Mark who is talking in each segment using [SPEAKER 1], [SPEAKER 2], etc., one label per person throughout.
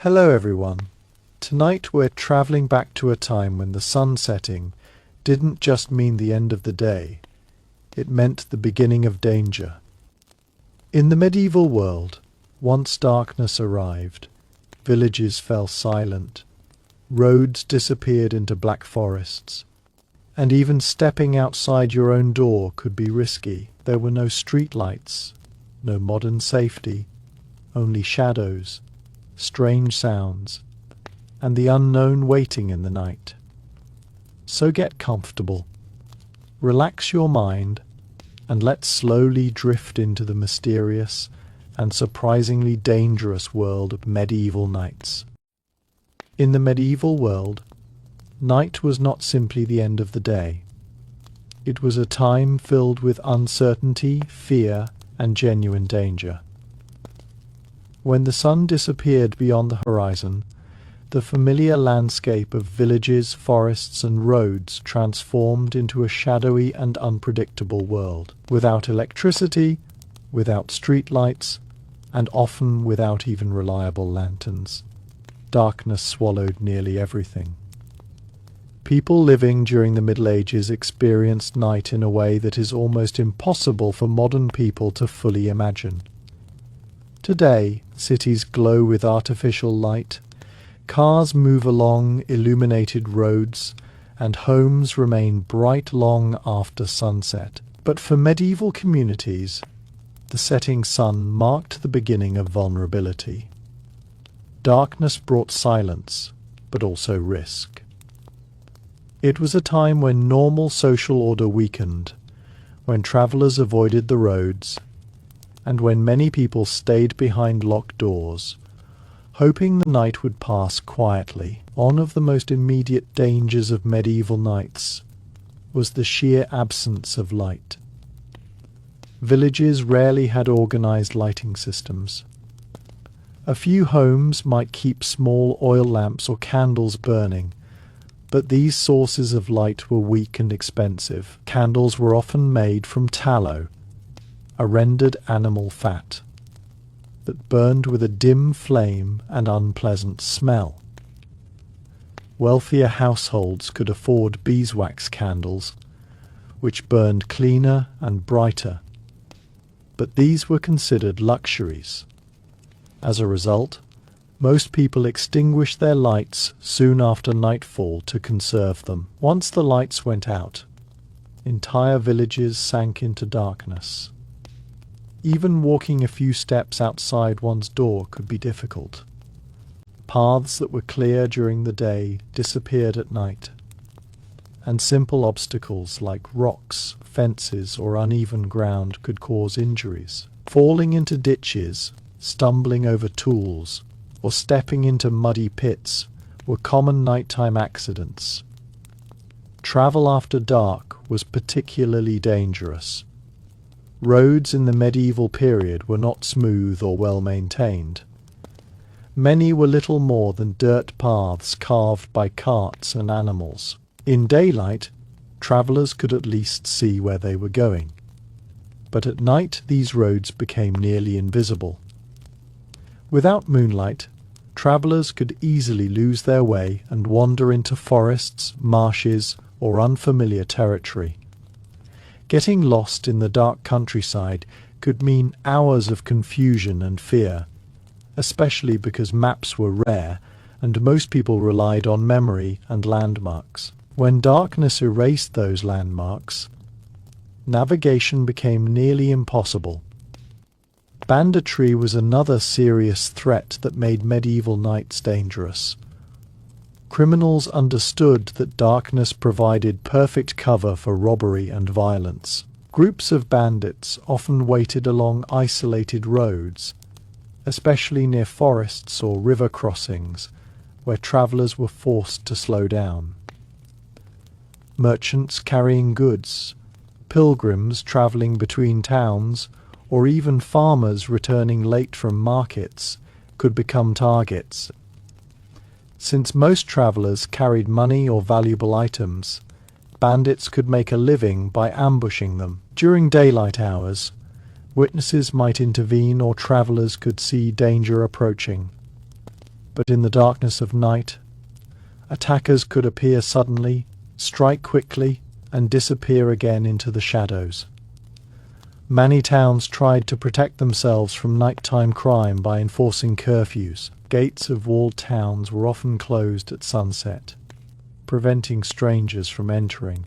[SPEAKER 1] Hello everyone. Tonight we're travelling back to a time when the sun setting didn't just mean the end of the day, it meant the beginning of danger. In the medieval world, once darkness arrived, villages fell silent, roads disappeared into black forests, and even stepping outside your own door could be risky. There were no street lights, no modern safety, only shadows, strange sounds, and the unknown waiting in the night. So get comfortable, relax your mind, and let's slowly drift into the mysterious and surprisingly dangerous world of medieval nights. In the medieval world, night was not simply the end of the day. It was a time filled with uncertainty, fear, and genuine danger. When the sun disappeared beyond the horizon, the familiar landscape of villages, forests, and roads transformed into a shadowy and unpredictable world, without electricity, without streetlights, and often without even reliable lanterns. Darkness swallowed nearly everything. People living during the Middle Ages experienced night in a way that is almost impossible for modern people to fully imagine. Today, cities glow with artificial light, cars move along illuminated roads, and homes remain bright long after sunset. But for medieval communities, the setting sun marked the beginning of vulnerability. Darkness brought silence, but also risk. It was a time when normal social order weakened, when travellers avoided the roads, and when many people stayed behind locked doors, hoping the night would pass quietly. One of the most immediate dangers of medieval nights was the sheer absence of light. Villages rarely had organized lighting systems. A few homes might keep small oil lamps or candles burning, but these sources of light were weak and expensive. Candles were often made from tallow, a rendered animal fat, that burned with a dim flame and unpleasant smell. Wealthier households could afford beeswax candles, which burned cleaner and brighter, but these were considered luxuries. As a result, most people extinguished their lights soon after nightfall to conserve them. Once the lights went out, entire villages sank into darkness. Even walking a few steps outside one's door could be difficult. Paths that were clear during the day disappeared at night, and simple obstacles like rocks, fences, or uneven ground could cause injuries. Falling into ditches, stumbling over tools, or stepping into muddy pits were common nighttime accidents. Travel after dark was particularly dangerous. Roads in the medieval period were not smooth or well maintained. Many were little more than dirt paths carved by carts and animals. In daylight, travellers could at least see where they were going, but at night these roads became nearly invisible. Without moonlight, travellers could easily lose their way and wander into forests, marshes, or unfamiliar territory. Getting lost in the dark countryside could mean hours of confusion and fear, especially because maps were rare and most people relied on memory and landmarks. When darkness erased those landmarks, navigation became nearly impossible. Banditry was another serious threat that made medieval nights dangerous. Criminals understood that darkness provided perfect cover for robbery and violence. Groups of bandits often waited along isolated roads, especially near forests or river crossings, where travellers were forced to slow down. Merchants carrying goods, pilgrims travelling between towns, or even farmers returning late from markets could become targets. Since most travellers carried money or valuable items, bandits could make a living by ambushing them. During daylight hours, witnesses might intervene or travellers could see danger approaching. But in the darkness of night, attackers could appear suddenly, strike quickly, and disappear again into the shadows. Many towns tried to protect themselves from nighttime crime by enforcing curfews. Gates of walled towns were often closed at sunset, preventing strangers from entering.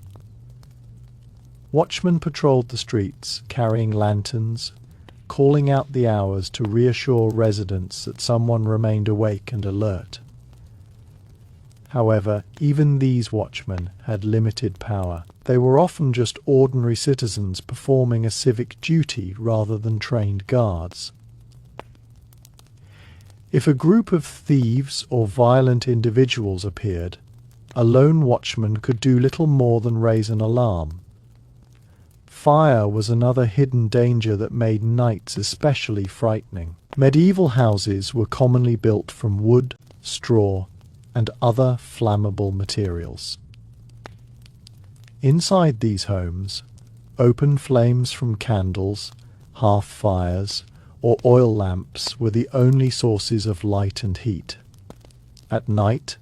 [SPEAKER 1] Watchmen patrolled the streets, carrying lanterns, calling out the hours to reassure residents that someone remained awake and alert. However, even these watchmen had limited power. They were often just ordinary citizens performing a civic duty rather than trained guards. If a group of thieves or violent individuals appeared, a lone watchman could do little more than raise an alarm. Fire was another hidden danger that made nights especially frightening. Medieval houses were commonly built from wood, straw, and other flammable materials. Inside these homes, open flames from candles, hearth fires, or oil lamps were the only sources of light and heat. At night,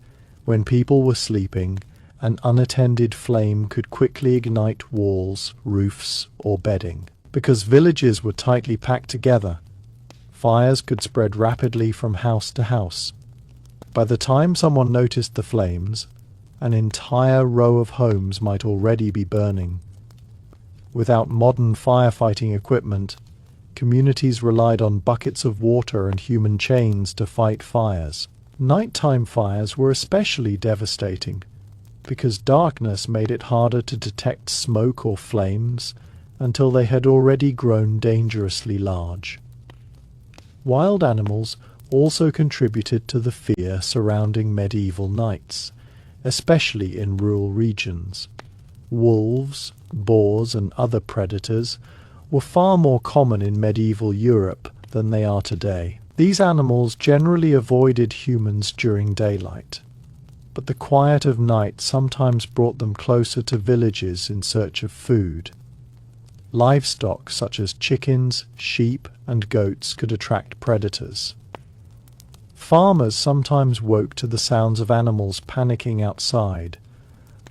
[SPEAKER 1] when people were sleeping, an unattended flame could quickly ignite walls, roofs, or bedding. Because villages were tightly packed together, fires could spread rapidly from house to house. By the time someone noticed the flames, an entire row of homes might already be burning. Without modern firefighting equipment, communities relied on buckets of water and human chains to fight fires. Nighttime fires were especially devastating, because darkness made it harder to detect smoke or flames until they had already grown dangerously large. Wild animals also contributed to the fear surrounding medieval nights, especially in rural regions. Wolves, boars, and other predators were far more common in medieval Europe than they are today. These animals generally avoided humans during daylight, but the quiet of night sometimes brought them closer to villages in search of food. Livestock such as chickens, sheep, and goats could attract predators. Farmers sometimes woke to the sounds of animals panicking outside,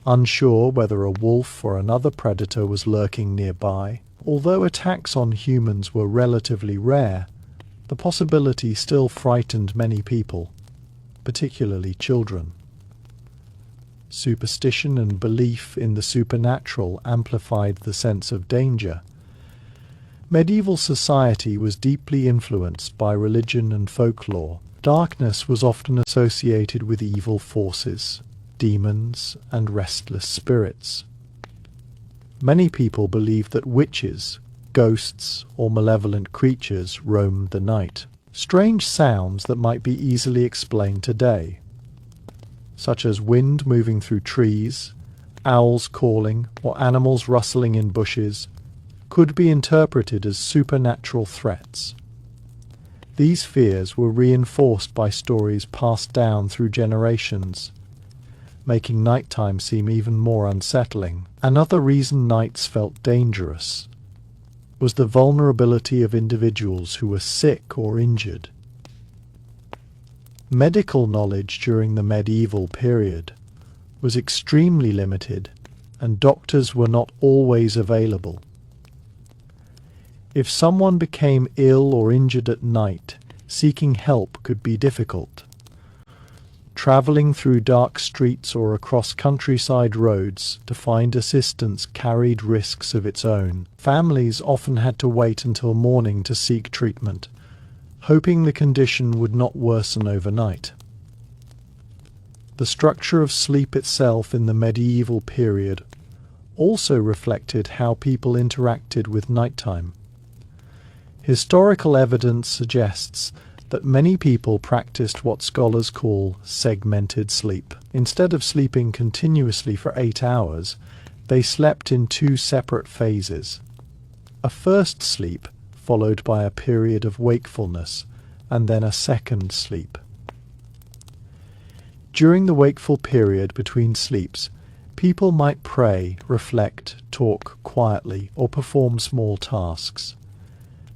[SPEAKER 1] unsure whether a wolf or another predator was lurking nearby. Although attacks on humans were relatively rare, the possibility still frightened many people, particularly children. Superstition and belief in the supernatural amplified the sense of danger. Medieval society was deeply influenced by religion and folklore. Darkness was often associated with evil forces, demons, and restless spirits. Many people believed that witches, ghosts, or malevolent creatures roamed the night. Strange sounds that might be easily explained today, such as wind moving through trees, owls calling, or animals rustling in bushes, could be interpreted as supernatural threats. These fears were reinforced by stories passed down through generations, making nighttime seem even more unsettling. Another reason nights felt dangerous was the vulnerability of individuals who were sick or injured. Medical knowledge during the medieval period was extremely limited, and doctors were not always available. If someone became ill or injured at night, seeking help could be difficult. Traveling through dark streets or across countryside roads to find assistance carried risks of its own. Families often had to wait until morning to seek treatment, hoping the condition would not worsen overnight. The structure of sleep itself in the medieval period also reflected how people interacted with nighttime. Historical evidence suggests that many people practiced what scholars call segmented sleep. Instead of sleeping continuously for 8 hours, they slept in 2 separate phases. A first sleep, followed by a period of wakefulness, and then a second sleep. During the wakeful period between sleeps, people might pray, reflect, talk quietly, or perform small tasks.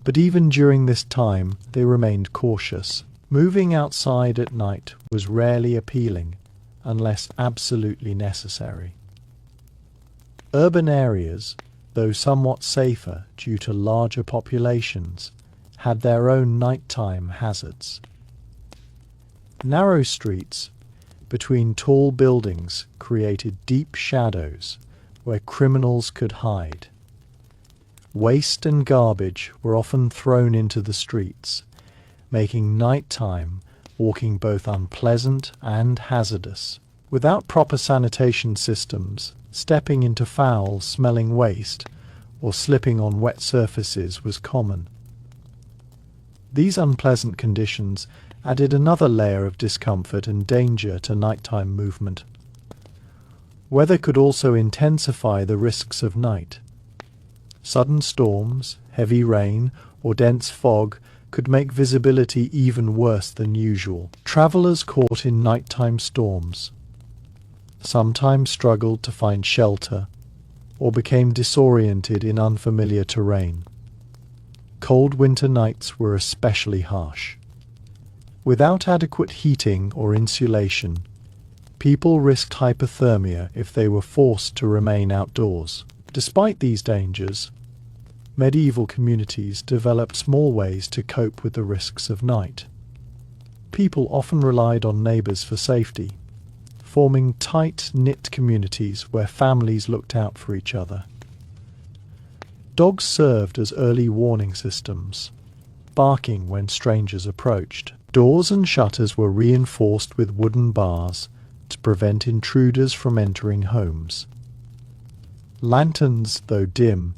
[SPEAKER 1] But even during this time, they remained cautious. Moving outside at night was rarely appealing unless absolutely necessary. Urban areas, though somewhat safer due to larger populations, had their own nighttime hazards. Narrow streets between tall buildings created deep shadows where criminals could hide. Waste and garbage were often thrown into the streets, making nighttime walking both unpleasant and hazardous. Without proper sanitation systems, stepping into foul smelling waste or slipping on wet surfaces was common. These unpleasant conditions added another layer of discomfort and danger to nighttime movement. Weather could also intensify the risks of night. Sudden storms, heavy rain, or dense fog could make visibility even worse than usual. Travelers caught in nighttime storms sometimes struggled to find shelter or became disoriented in unfamiliar terrain. Cold winter nights were especially harsh. Without adequate heating or insulation, people risked hypothermia if they were forced to remain outdoors. Despite these dangers, medieval communities developed small ways to cope with the risks of night. People often relied on neighbors for safety, forming tight-knit communities where families looked out for each other. Dogs served as early warning systems, barking when strangers approached. Doors and shutters were reinforced with wooden bars to prevent intruders from entering homes. Lanterns, though dim,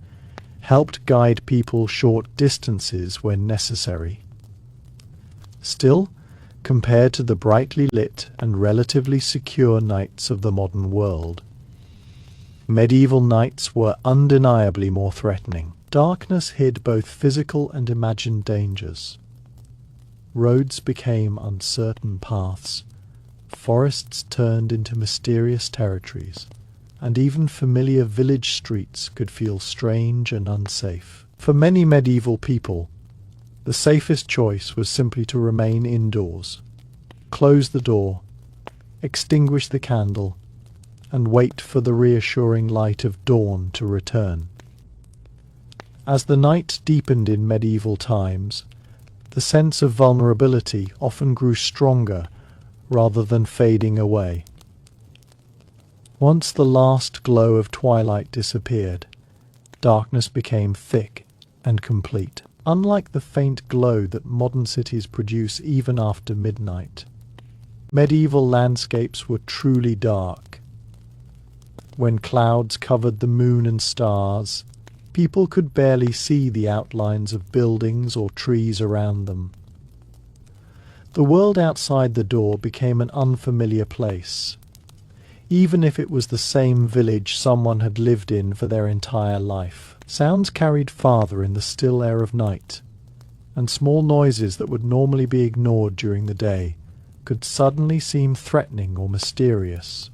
[SPEAKER 1] helped guide people short distances when necessary. Still, compared to the brightly lit and relatively secure nights of the modern world, medieval nights were undeniably more threatening. Darkness hid both physical and imagined dangers. Roads became uncertain paths, forests turned into mysterious territories, and even familiar village streets could feel strange and unsafe. For many medieval people, the safest choice was simply to remain indoors, close the door, extinguish the candle, and wait for the reassuring light of dawn to return. As the night deepened in medieval times, the sense of vulnerability often grew stronger rather than fading away. Once the last glow of twilight disappeared, darkness became thick and complete. Unlike the faint glow that modern cities produce even after midnight, medieval landscapes were truly dark. When clouds covered the moon and stars, people could barely see the outlines of buildings or trees around them. The world outside the door became an unfamiliar place, even if it was the same village someone had lived in for their entire life. Sounds carried farther in the still air of night, and small noises that would normally be ignored during the day could suddenly seem threatening or mysterious.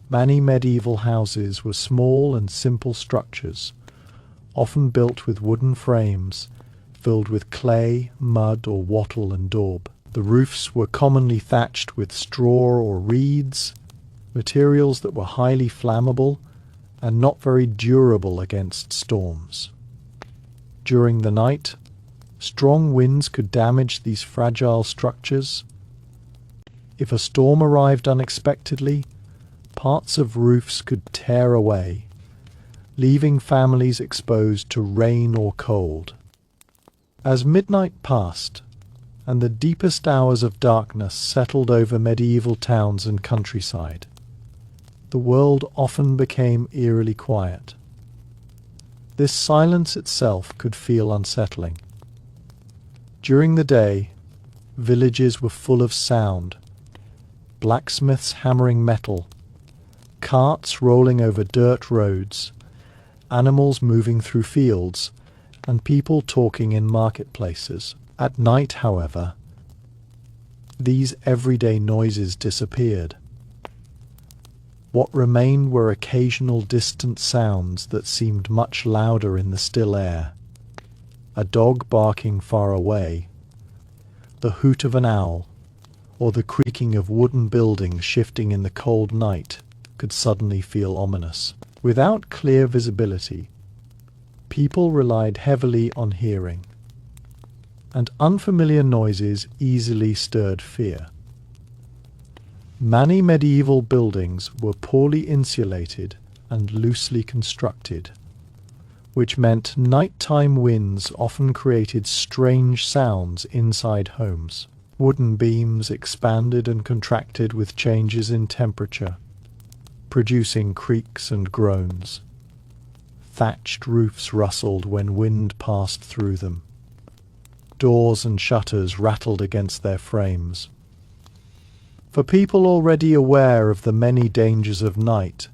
[SPEAKER 1] Many medieval houses were small and simple structures, often built with wooden frames, filled with clay, mud, or wattle and daub. The roofs were commonly thatched with straw or reeds, materials that were highly flammable and not very durable against storms. During the night, strong winds could damage these fragile structures. If a storm arrived unexpectedly, parts of roofs could tear away, leaving families exposed to rain or cold. As midnight passed, and the deepest hours of darkness settled over medieval towns and countryside, the world often became eerily quiet. This silence itself could feel unsettling. During the day, villages were full of sound, blacksmiths hammering metal, carts rolling over dirt roads, animals moving through fields, and people talking in marketplaces. At night, however, these everyday noises disappeared. What remained were occasional distant sounds that seemed much louder in the still air. A dog barking far away, the hoot of an owl or the creaking of wooden buildings shifting in the cold night could suddenly feel ominous. Without clear visibility, people relied heavily on hearing, and unfamiliar noises easily stirred fear. Many medieval buildings were poorly insulated and loosely constructed, which meant nighttime winds often created strange sounds inside homes. Wooden beams expanded and contracted with changes in temperature, producing creaks and groans. Thatched roofs rustled when wind passed through them. Doors and shutters rattled against their frames. For people already aware of the many dangers of night,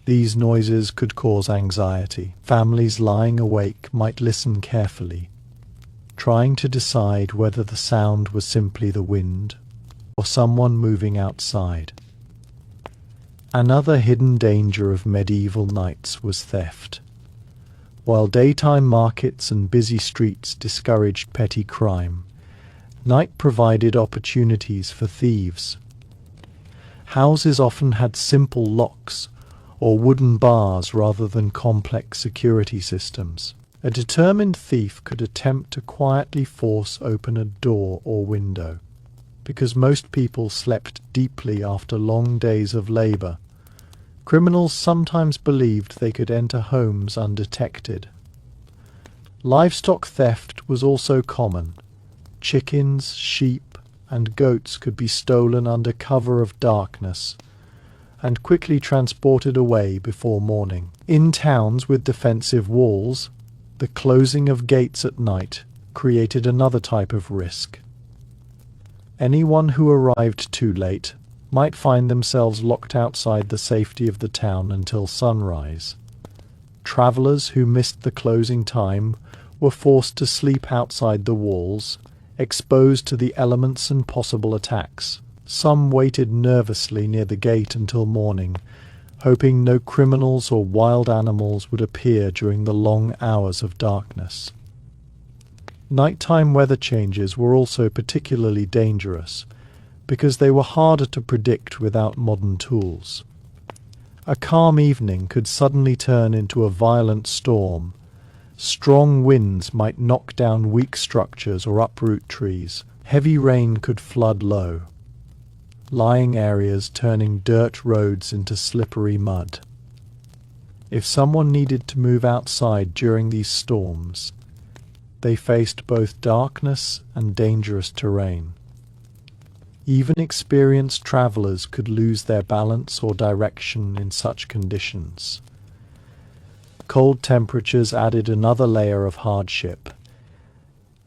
[SPEAKER 1] these noises could cause anxiety. Families lying awake might listen carefully, trying to decide whether the sound was simply the wind or someone moving outside. Another hidden danger of medieval nights was theft. While daytime markets and busy streets discouraged petty crime, night provided opportunities for thieves. Houses often had simple locks or wooden bars rather than complex security systems. A determined thief could attempt to quietly force open a door or window. Because most people slept deeply after long days of labor, criminals sometimes believed they could enter homes undetected. Livestock theft was also common. Chickens, sheep, and goats could be stolen under cover of darkness and quickly transported away before morning. In towns with defensive walls, the closing of gates at night created another type of risk. Anyone who arrived too late might find themselves locked outside the safety of the town until sunrise. Travelers who missed the closing time were forced to sleep outside the walls, exposed to the elements and possible attacks. Some waited nervously near the gate until morning, hoping no criminals or wild animals would appear during the long hours of darkness. Nighttime weather changes were also particularly dangerous because they were harder to predict without modern tools. A calm evening could suddenly turn into a violent storm. Strong winds might knock down weak structures or uproot trees. Heavy rain could flood low, lying areas turning dirt roads into slippery mud. If someone needed to move outside during these storms, they faced both darkness and dangerous terrain. Even experienced travelers could lose their balance or direction in such conditions. Cold temperatures added another layer of hardship.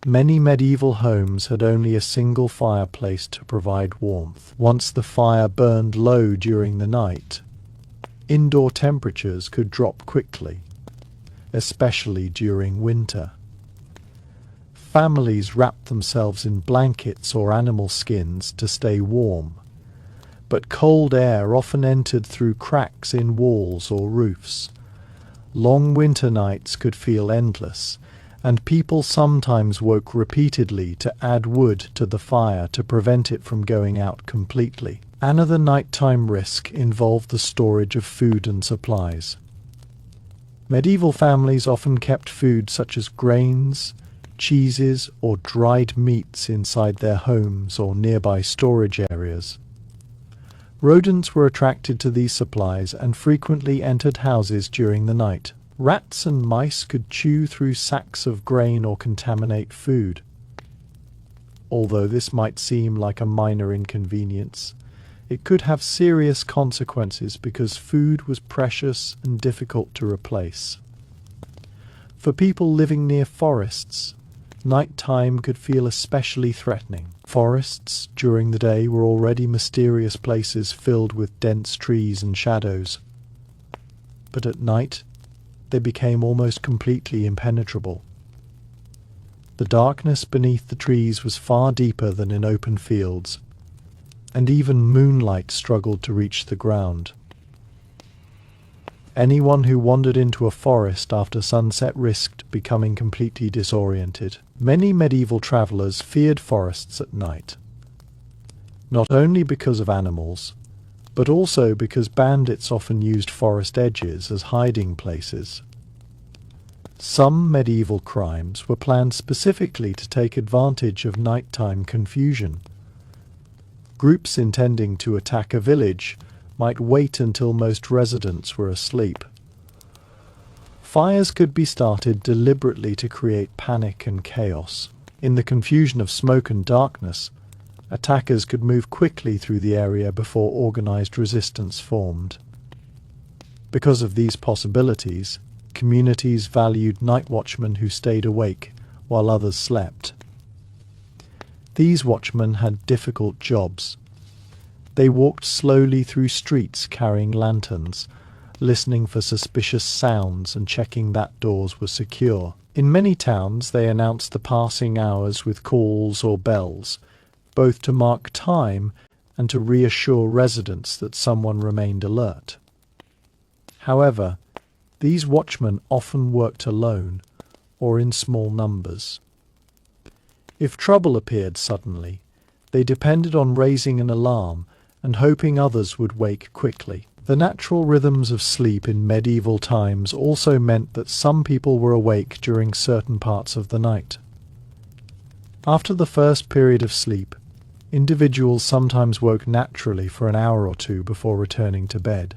[SPEAKER 1] Many medieval homes had only a single fireplace to provide warmth. Once the fire burned low during the night, indoor temperatures could drop quickly, especially during winter. Families wrapped themselves in blankets or animal skins to stay warm, but cold air often entered through cracks in walls or roofs. Long winter nights could feel endless, and people sometimes woke repeatedly to add wood to the fire to prevent it from going out completely. Another nighttime risk involved the storage of food and supplies. Medieval families often kept food such as grains, cheeses, or dried meats inside their homes or nearby storage areas. Rodents were attracted to these supplies and frequently entered houses during the night. Rats and mice could chew through sacks of grain or contaminate food. Although this might seem like a minor inconvenience, it could have serious consequences because food was precious and difficult to replace. For people living near forests, nighttime could feel especially threatening. Forests during the day were already mysterious places filled with dense trees and shadows, but at night they became almost completely impenetrable. The darkness beneath the trees was far deeper than in open fields, and even moonlight struggled to reach the ground. Anyone who wandered into a forest after sunset risked becoming completely disoriented. Many medieval travelers feared forests at night, not only because of animals, but also because bandits often used forest edges as hiding places. Some medieval crimes were planned specifically to take advantage of nighttime confusion. Groups intending to attack a village might wait until most residents were asleep. Fires could be started deliberately to create panic and chaos. In the confusion of smoke and darkness, attackers could move quickly through the area before organized resistance formed. Because of these possibilities, communities valued night watchmen who stayed awake while others slept. These watchmen had difficult jobs. They walked slowly through streets carrying lanterns, listening for suspicious sounds and checking that doors were secure. In many towns, they announced the passing hours with calls or bells, both to mark time and to reassure residents that someone remained alert. However, these watchmen often worked alone or in small numbers. If trouble appeared suddenly, they depended on raising an alarm and hoping others would wake quickly. The natural rhythms of sleep in medieval times also meant that some people were awake during certain parts of the night. After the first period of sleep, individuals sometimes woke naturally for an hour or two before returning to bed.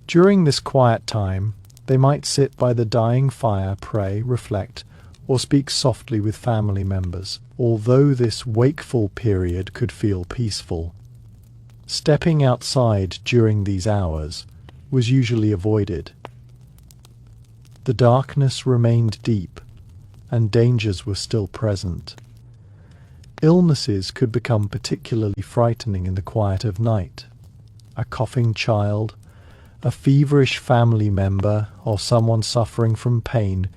[SPEAKER 1] During this quiet time, they might sit by the dying fire, pray, reflect, or speak softly with family members. Although this wakeful period could feel peaceful, stepping outside during these hours was usually avoided. The darkness remained deep, and dangers were still present. Illnesses could become particularly frightening in the quiet of night. A coughing child, a feverish family member, or someone suffering from pain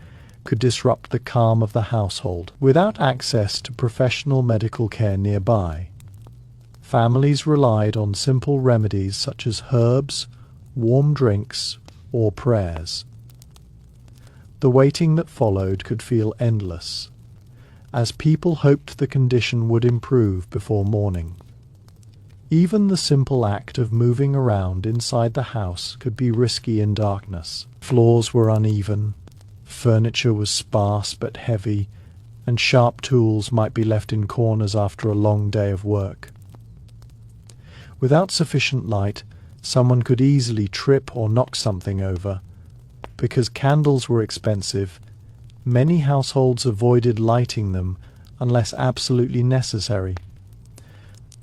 [SPEAKER 1] could disrupt the calm of the household. Without access to professional medical care nearby, families relied on simple remedies such as herbs, warm drinks, or prayers. The waiting that followed could feel endless, as people hoped the condition would improve before morning. Even the simple act of moving around inside the house could be risky in darkness. Floors were uneven, furniture was sparse but heavy, and sharp tools might be left in corners after a long day of work. Without sufficient light, someone could easily trip or knock something over. Because candles were expensive, many households avoided lighting them unless absolutely necessary.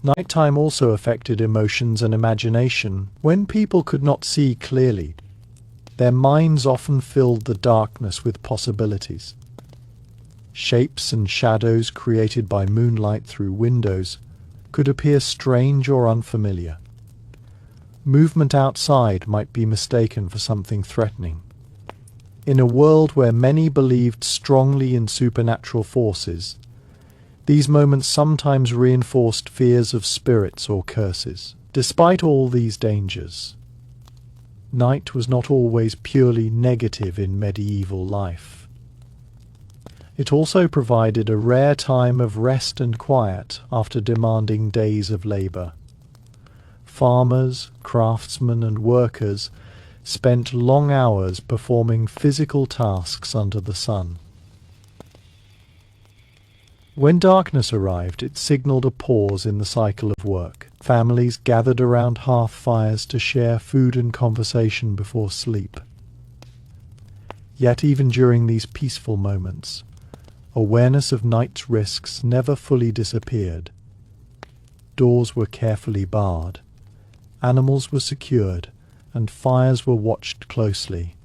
[SPEAKER 1] Nighttime also affected emotions and imagination. When people could not see clearly, their minds often filled the darkness with possibilities. Shapes and shadows created by moonlight through windows could appear strange or unfamiliar. Movement outside might be mistaken for something threatening. In a world where many believed strongly in supernatural forces, these moments sometimes reinforced fears of spirits or curses. Despite all these dangers, night was not always purely negative in medieval life. It also provided a rare time of rest and quiet after demanding days of labor. Farmers, craftsmen, and workers spent long hours performing physical tasks under the sun. When darkness arrived, it signaled a pause in the cycle of work. Families gathered around hearth fires to share food and conversation before sleep. Yet even during these peaceful moments, awareness of night's risks never fully disappeared. Doors were carefully barred, animals were secured, and fires were watched closely.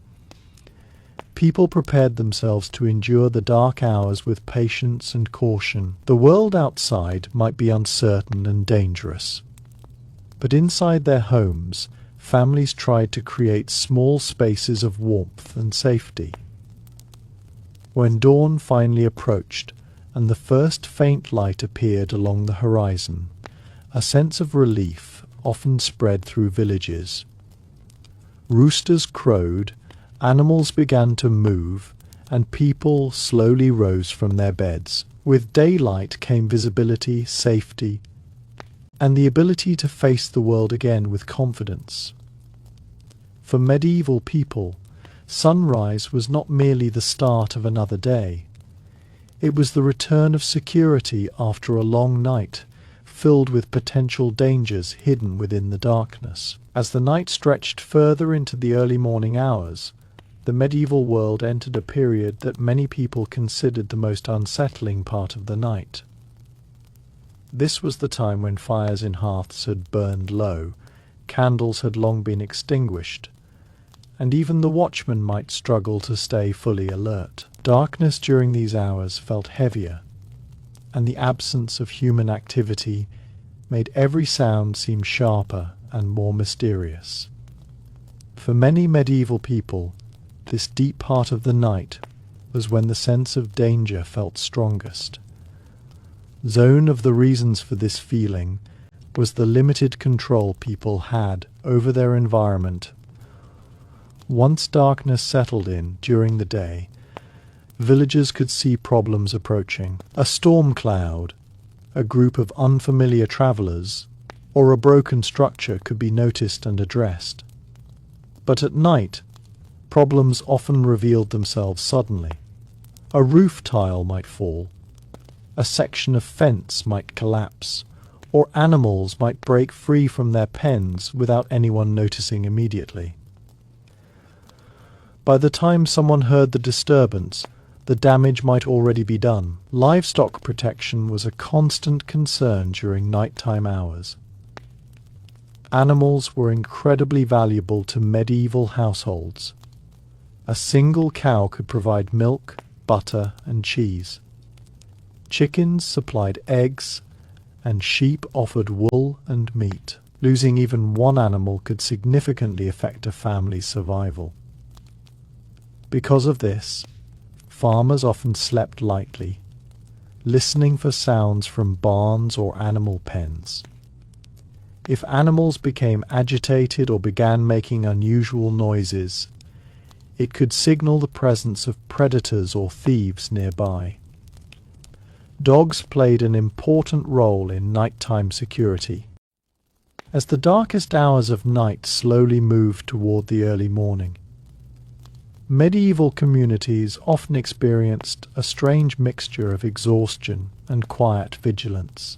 [SPEAKER 1] People prepared themselves to endure the dark hours with patience and caution. The world outside might be uncertain and dangerous, but inside their homes, families tried to create small spaces of warmth and safety. When dawn finally approached and the first faint light appeared along the horizon, a sense of relief often spread through villages. Roosters crowed, animals began to move, and people slowly rose from their beds. With daylight came visibility, safety, and the ability to face the world again with confidence. For medieval people, sunrise was not merely the start of another day. It was the return of security after a long night, filled with potential dangers hidden within the darkness. As the night stretched further into the early morning hours, the medieval world entered a period that many people considered the most unsettling part of the night. This was the time when fires in hearths had burned low, candles had long been extinguished, and even the watchman might struggle to stay fully alert. Darkness during these hours felt heavier, and the absence of human activity made every sound seem sharper and more mysterious. For many medieval people, this deep part of the night was when the sense of danger felt strongest. Zone of the reasons for this feeling was the limited control people had over their environment. Once darkness settled in during the day, villagers could see problems approaching. A storm cloud, a group of unfamiliar travelers, or a broken structure could be noticed and addressed. But at night, problems often revealed themselves suddenly. A roof tile might fall, a section of fence might collapse, or animals might break free from their pens without anyone noticing immediately. By the time someone heard the disturbance, the damage might already be done. Livestock protection was a constant concern during nighttime hours. Animals were incredibly valuable to medieval households. A single cow could provide milk, butter, and cheese. Chickens supplied eggs, and sheep offered wool and meat. Losing even one animal could significantly affect a family's survival. Because of this, farmers often slept lightly, listening for sounds from barns or animal pens. If animals became agitated or began making unusual noises, it could signal the presence of predators or thieves nearby. Dogs played an important role in nighttime security. As the darkest hours of night slowly moved toward the early morning, medieval communities often experienced a strange mixture of exhaustion and quiet vigilance.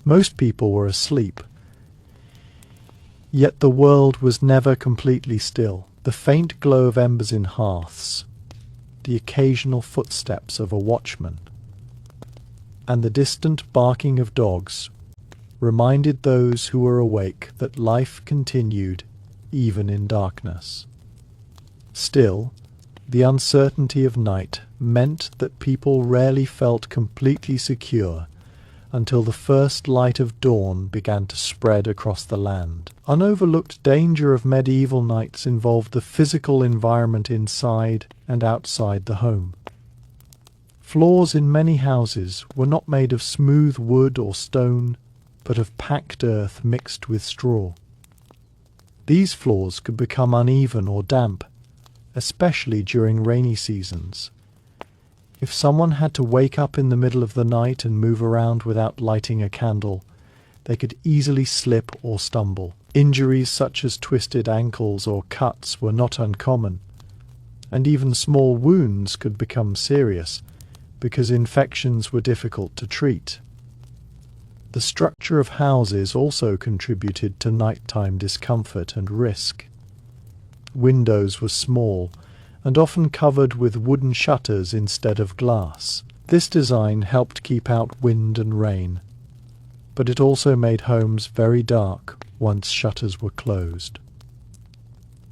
[SPEAKER 1] Most people were asleep, yet the world was never completely still. The faint glow of embers in hearths, the occasional footsteps of a watchman, and the distant barking of dogs reminded those who were awake that life continued even in darkness. Still, the uncertainty of night meant that people rarely felt completely secure until the first light of dawn began to spread across the land. Unoverlooked danger of medieval nights involved the physical environment inside and outside the home. Floors in many houses were not made of smooth wood or stone, but of packed earth mixed with straw. These floors could become uneven or damp, especially during rainy seasons. If someone had to wake up in the middle of the night and move around without lighting a candle, they could easily slip or stumble. Injuries such as twisted ankles or cuts were not uncommon, and even small wounds could become serious because infections were difficult to treat. The structure of houses also contributed to nighttime discomfort and risk. Windows were small and often covered with wooden shutters instead of glass. This design helped keep out wind and rain, but it also made homes very dark once shutters were closed.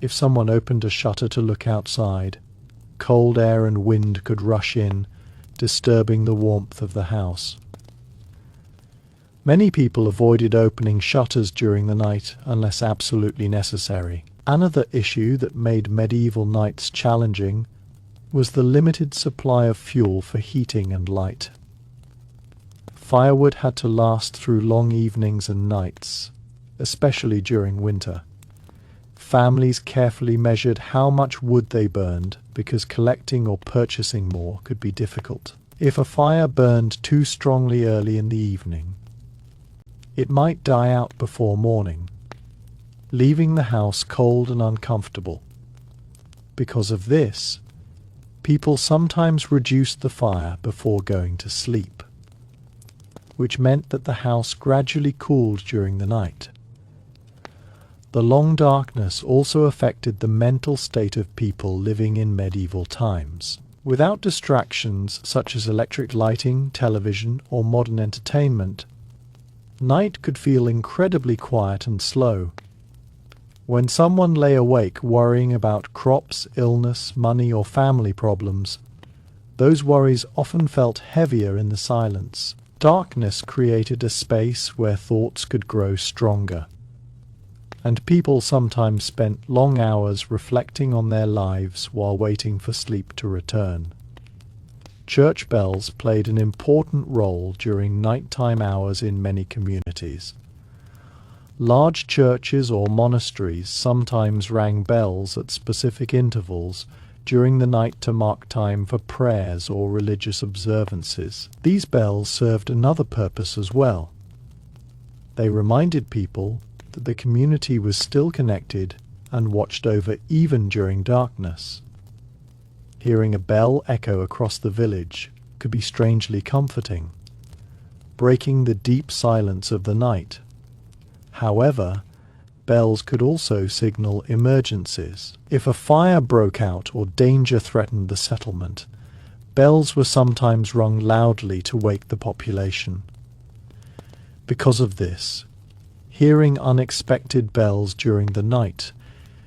[SPEAKER 1] If someone opened a shutter to look outside, cold air and wind could rush in, disturbing the warmth of the house. Many people avoided opening shutters during the night unless absolutely necessary. Another issue that made medieval nights challenging was the limited supply of fuel for heating and light. Firewood had to last through long evenings and nights, especially during winter. Families carefully measured how much wood they burned because collecting or purchasing more could be difficult. If a fire burned too strongly early in the evening, it might die out before morning, leaving the house cold and uncomfortable. Because of this, people sometimes reduced the fire before going to sleep, which meant that the house gradually cooled during the night. The long darkness also affected the mental state of people living in medieval times. Without distractions such as electric lighting, television, or modern entertainment, night could feel incredibly quiet and slow. When someone lay awake worrying about crops, illness, money, or family problems, those worries often felt heavier in the silence. Darkness created a space where thoughts could grow stronger, and people sometimes spent long hours reflecting on their lives while waiting for sleep to return. Church bells played an important role during nighttime hours in many communities. Large churches or monasteries sometimes rang bells at specific intervals during the night to mark time for prayers or religious observances. These bells served another purpose as well. They reminded people that the community was still connected and watched over even during darkness. Hearing a bell echo across the village could be strangely comforting, breaking the deep silence of the night. However, bells could also signal emergencies. If a fire broke out or danger threatened the settlement, bells were sometimes rung loudly to wake the population. Because of this, hearing unexpected bells during the night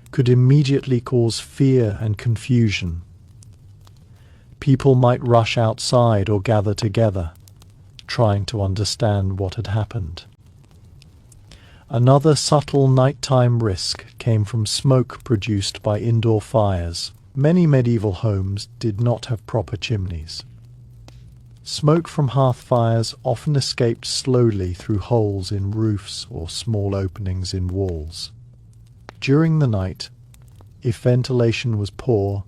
[SPEAKER 1] could immediately cause fear and confusion. People might rush outside or gather together, trying to understand what had happened. Another subtle nighttime risk came from smoke produced by indoor fires. Many medieval homes did not have proper chimneys. Smoke from hearth fires often escaped slowly through holes in roofs or small openings in walls. During the night, if ventilation was poor,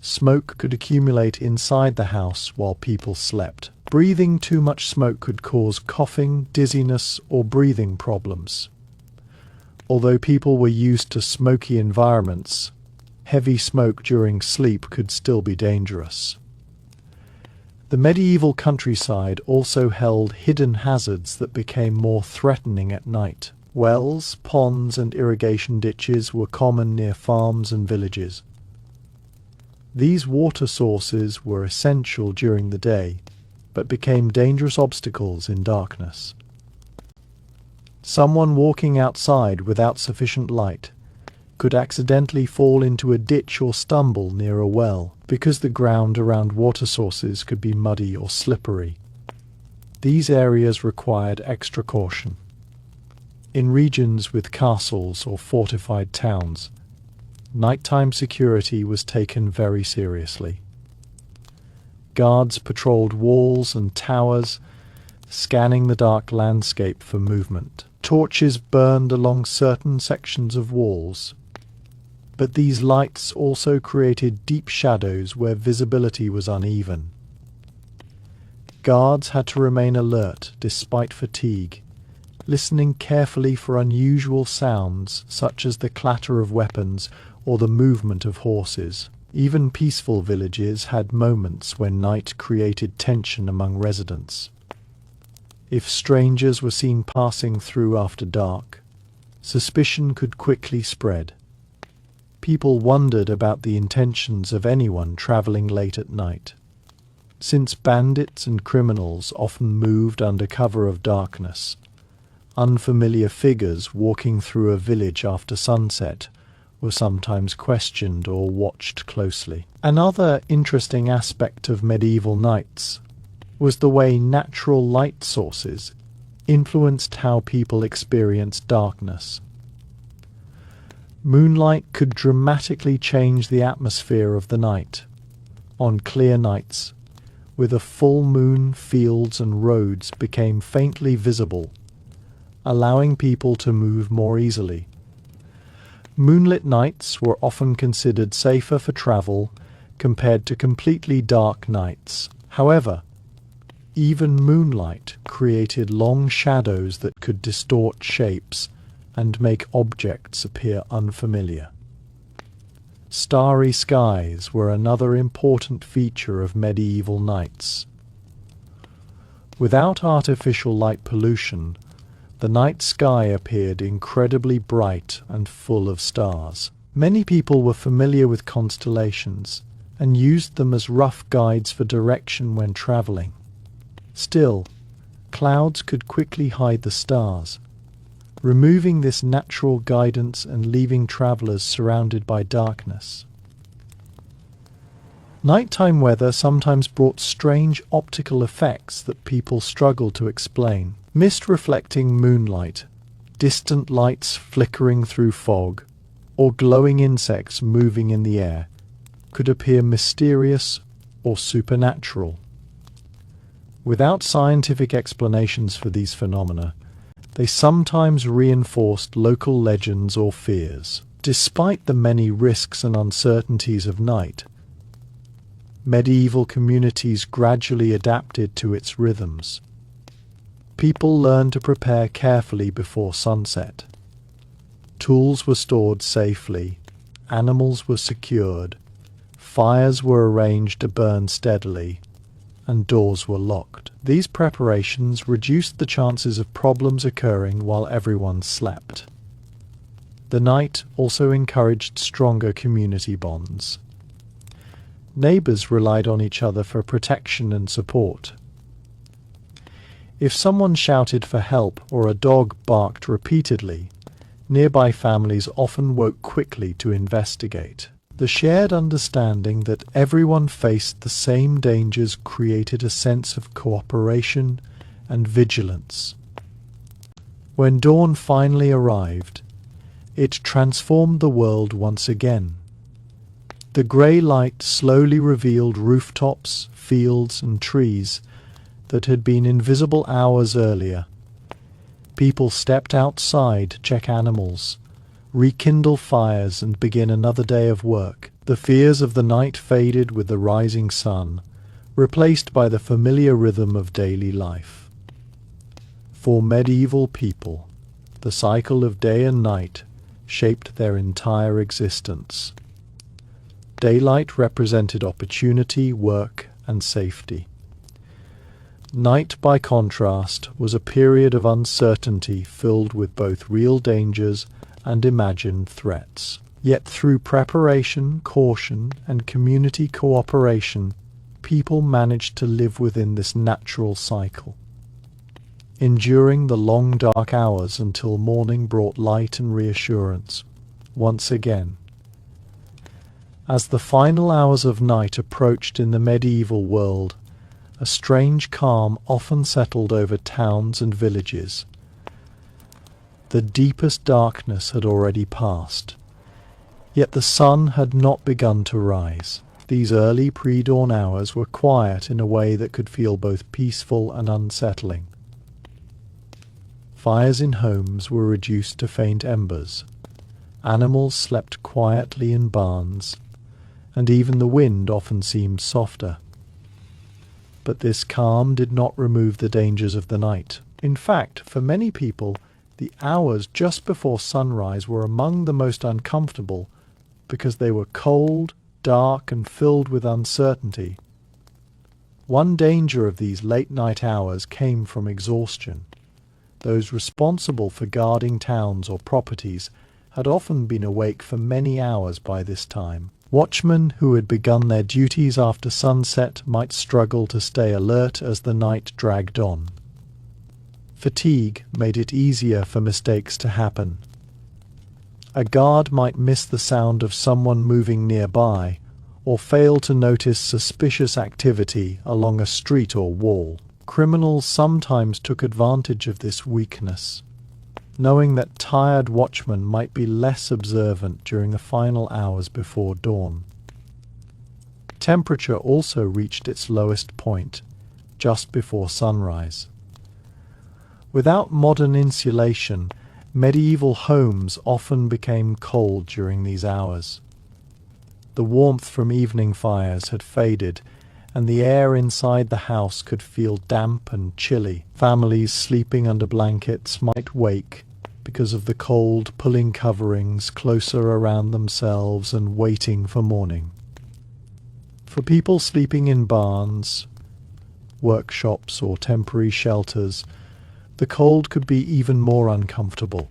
[SPEAKER 1] smoke could accumulate inside the house while people slept. Breathing too much smoke could cause coughing, dizziness, or breathing problems. Although people were used to smoky environments, heavy smoke during sleep could still be dangerous. The medieval countryside also held hidden hazards that became more threatening at night. Wells, ponds, and irrigation ditches were common near farms and villages. These water sources were essential during the day, but became dangerous obstacles in darkness. Someone walking outside without sufficient light could accidentally fall into a ditch or stumble near a well, because the ground around water sources could be muddy or slippery. These areas required extra caution. In regions with castles or fortified towns, nighttime security was taken very seriously. Guards patrolled walls and towers, scanning the dark landscape for movement. Torches burned along certain sections of walls, but these lights also created deep shadows where visibility was uneven. Guards had to remain alert despite fatigue, listening carefully for unusual sounds such as the clatter of weapons or the movement of horses. Even peaceful villages had moments when night created tension among residents. If strangers were seen passing through after dark, suspicion could quickly spread. People wondered about the intentions of anyone traveling late at night. Since bandits and criminals often moved under cover of darkness, unfamiliar figures walking through a village after sunset were sometimes questioned or watched closely. Another interesting aspect of medieval nights was the way natural light sources influenced how people experienced darkness. Moonlight could dramatically change the atmosphere of the night. On clear nights, with a full moon, fields and roads became faintly visible, allowing people to move more easily. Moonlit nights were often considered safer for travel compared to completely dark nights. However, even moonlight created long shadows that could distort shapes and make objects appear unfamiliar. Starry skies were another important feature of medieval nights. Without artificial light pollution, the night sky appeared incredibly bright and full of stars. Many people were familiar with constellations and used them as rough guides for direction when traveling. Still, clouds could quickly hide the stars, removing this natural guidance and leaving travelers surrounded by darkness. Nighttime weather sometimes brought strange optical effects that people struggled to explain. Mist reflecting moonlight, distant lights flickering through fog, or glowing insects moving in the air could appear mysterious or supernatural. Without scientific explanations for these phenomena, they sometimes reinforced local legends or fears. Despite the many risks and uncertainties of night, medieval communities gradually adapted to its rhythms. People learned to prepare carefully before sunset. Tools were stored safely, animals were secured, fires were arranged to burn steadily, and doors were locked. These preparations reduced the chances of problems occurring while everyone slept. The night also encouraged stronger community bonds. Neighbors relied on each other for protection and support. If someone shouted for help or a dog barked repeatedly, nearby families often woke quickly to investigate. The shared understanding that everyone faced the same dangers created a sense of cooperation and vigilance. When dawn finally arrived, it transformed the world once again. The grey light slowly revealed rooftops, fields, and trees that had been invisible hours earlier. People stepped outside to check animals, rekindle fires, and begin another day of work. The fears of the night faded with the rising sun, replaced by the familiar rhythm of daily life. For medieval people, the cycle of day and night shaped their entire existence. Daylight represented opportunity, work, and safety. Night, by contrast, was a period of uncertainty filled with both real dangers and imagined threats. Yet through preparation, caution, and community cooperation, people managed to live within this natural cycle, enduring the long dark hours until morning brought light and reassurance once again. As the final hours of night approached in the medieval world, a strange calm often settled over towns and villages. The deepest darkness had already passed, yet the sun had not begun to rise. These early pre-dawn hours were quiet in a way that could feel both peaceful and unsettling. Fires in homes were reduced to faint embers. Animals slept quietly in barns, and even the wind often seemed softer. But this calm did not remove the dangers of the night. In fact, for many people, the hours just before sunrise were among the most uncomfortable because they were cold, dark, and filled with uncertainty. One danger of these late-night hours came from exhaustion. Those responsible for guarding towns or properties had often been awake for many hours by this time. Watchmen who had begun their duties after sunset might struggle to stay alert as the night dragged on. Fatigue made it easier for mistakes to happen. A guard might miss the sound of someone moving nearby, or fail to notice suspicious activity along a street or wall. Criminals sometimes took advantage of this weakness, knowing that tired watchmen might be less observant during the final hours before dawn. Temperature also reached its lowest point just before sunrise. Without modern insulation, Medieval homes often became cold during these hours. The warmth from evening fires had faded, and the air inside the house could feel damp and chilly. Families sleeping under blankets might wake because of the cold, pulling coverings closer around themselves and waiting for morning. For people sleeping in barns, workshops, or temporary shelters, the cold could be even more uncomfortable.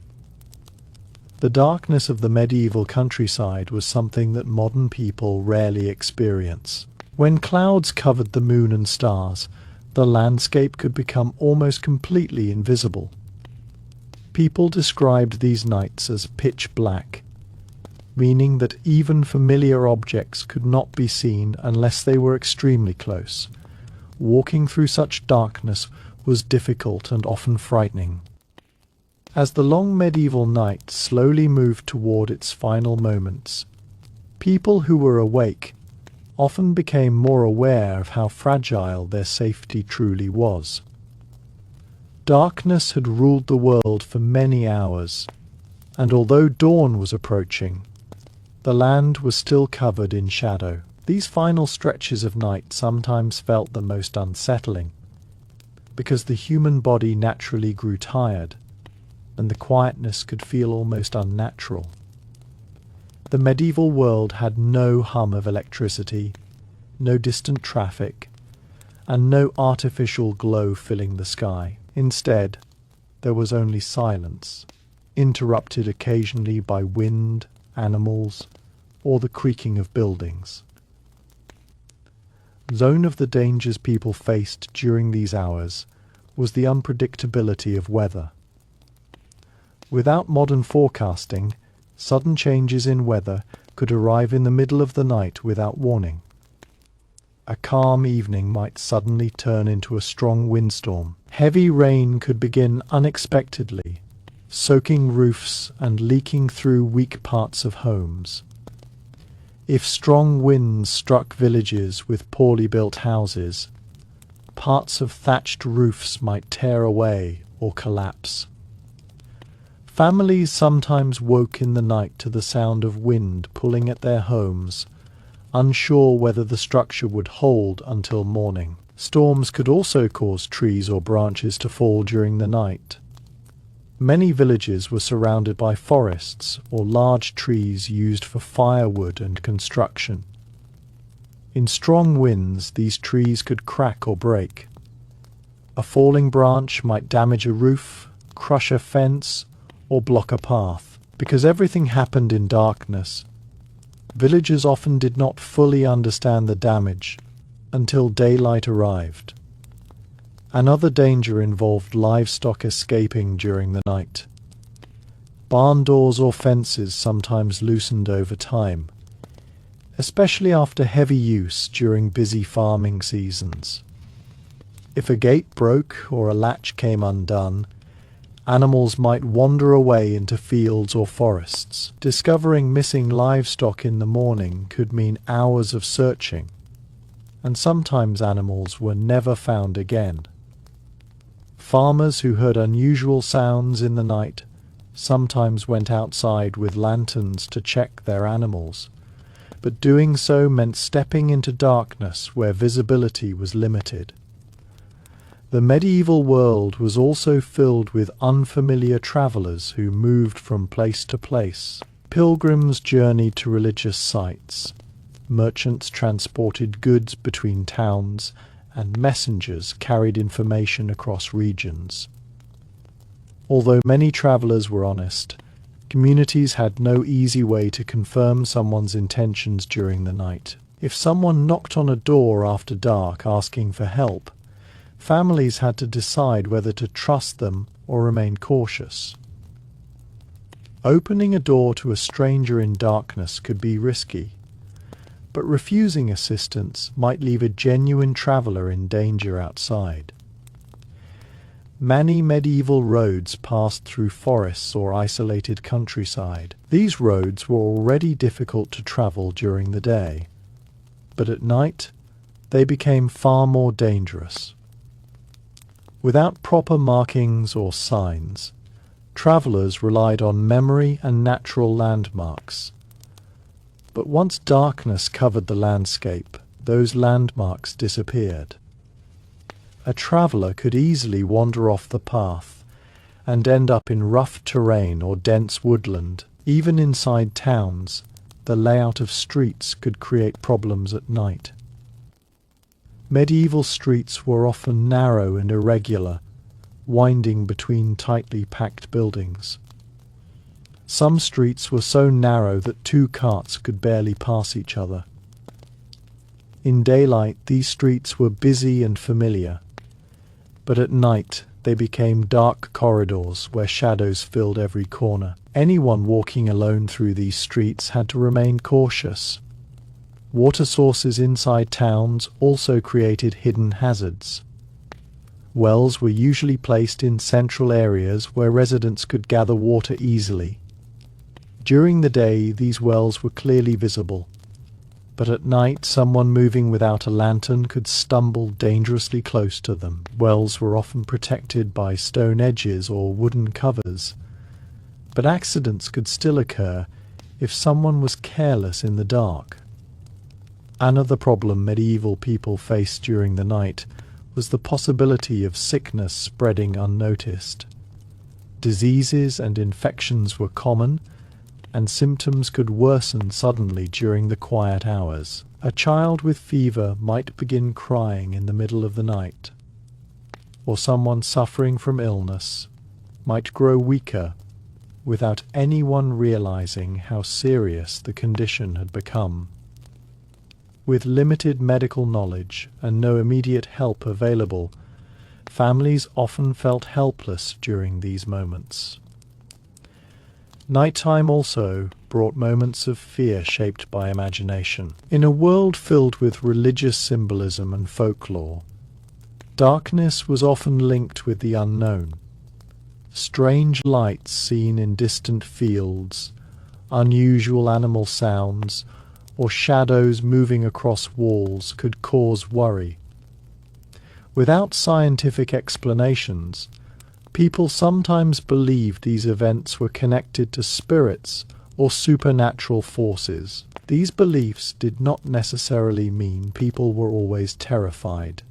[SPEAKER 1] The darkness of the medieval countryside was something that modern people rarely experience. When clouds covered the moon and stars, the landscape could become almost completely invisible. People described these nights as pitch black, meaning that even familiar objects could not be seen unless they were extremely close. Walking through such darkness was difficult and often frightening. As the long medieval night slowly moved toward its final moments, people who were awake often became more aware of how fragile their safety truly was. Darkness had ruled the world for many hours, and although dawn was approaching, the land was still covered in shadow. These final stretches of night sometimes felt the most unsettling, because the human body naturally grew tired, and the quietness could feel almost unnatural. The medieval world had no hum of electricity, no distant traffic, and no artificial glow filling the sky. Instead, there was only silence, interrupted occasionally by wind, animals, or the creaking of buildings. One of the dangers people faced during these hours was the unpredictability of weather. Without modern forecasting, sudden changes in weather could arrive in the middle of the night without warning. A calm evening might suddenly turn into a strong windstorm. Heavy rain could begin unexpectedly, soaking roofs and leaking through weak parts of homes. If strong winds struck villages with poorly built houses, parts of thatched roofs might tear away or collapse. Families sometimes woke in the night to the sound of wind pulling at their homes, unsure whether the structure would hold until morning. Storms could also cause trees or branches to fall during the night. Many villages were surrounded by forests or large trees used for firewood and construction. In strong winds, these trees could crack or break. A falling branch might damage a roof, crush a fence, or block a path. Because everything happened in darkness, villagers often did not fully understand the damage until daylight arrived. Another danger involved livestock escaping during the night. Barn doors or fences sometimes loosened over time, especially after heavy use during busy farming seasons. If a gate broke or a latch came undone, animals might wander away into fields or forests. Discovering missing livestock in the morning could mean hours of searching, and sometimes animals were never found again. Farmers who heard unusual sounds in the night sometimes went outside with lanterns to check their animals, but doing so meant stepping into darkness where visibility was limited. The medieval world was also filled with unfamiliar travelers who moved from place to place. Pilgrims journeyed to religious sites. Merchants transported goods between towns, and messengers carried information across regions. Although many travelers were honest, communities had no easy way to confirm someone's intentions during the night. If someone knocked on a door after dark asking for help, families had to decide whether to trust them or remain cautious. Opening a door to a stranger in darkness could be risky, but refusing assistance might leave a genuine traveller in danger outside. Many medieval roads passed through forests or isolated countryside. These roads were already difficult to travel during the day, but at night they became far more dangerous. Without proper markings or signs, Travellers relied on memory and natural landmarks. But once darkness covered the landscape, those landmarks disappeared. A traveller could easily wander off the path and end up in rough terrain or dense woodland. Even inside towns, the layout of streets could create problems at night. Medieval streets were often narrow and irregular, winding between tightly packed buildings. Some streets were so narrow that two carts could barely pass each other. In daylight, these streets were busy and familiar, but at night they became dark corridors where shadows filled every corner. Anyone walking alone through these streets had to remain cautious. Water sources inside towns also created hidden hazards. Wells were usually placed in central areas where residents could gather water easily. During the day, these wells were clearly visible, but at night someone moving without a lantern could stumble dangerously close to them. Wells were often protected by stone edges or wooden covers, but accidents could still occur if someone was careless in the dark. Another problem medieval people faced during the night was the possibility of sickness spreading unnoticed. Diseases and infections were common, and symptoms could worsen suddenly during the quiet hours. A child with fever might begin crying in the middle of the night, or someone suffering from illness might grow weaker without anyone realizing how serious the condition had become. With limited medical knowledge and no immediate help available, families often felt helpless during these moments. Nighttime also brought moments of fear shaped by imagination. In a world filled with religious symbolism and folklore, darkness was often linked with the unknown. Strange lights seen in distant fields, unusual animal sounds, or shadows moving across walls could cause worry. Without scientific explanations, people sometimes believed these events were connected to spirits or supernatural forces. These beliefs did not necessarily mean people were always terrified,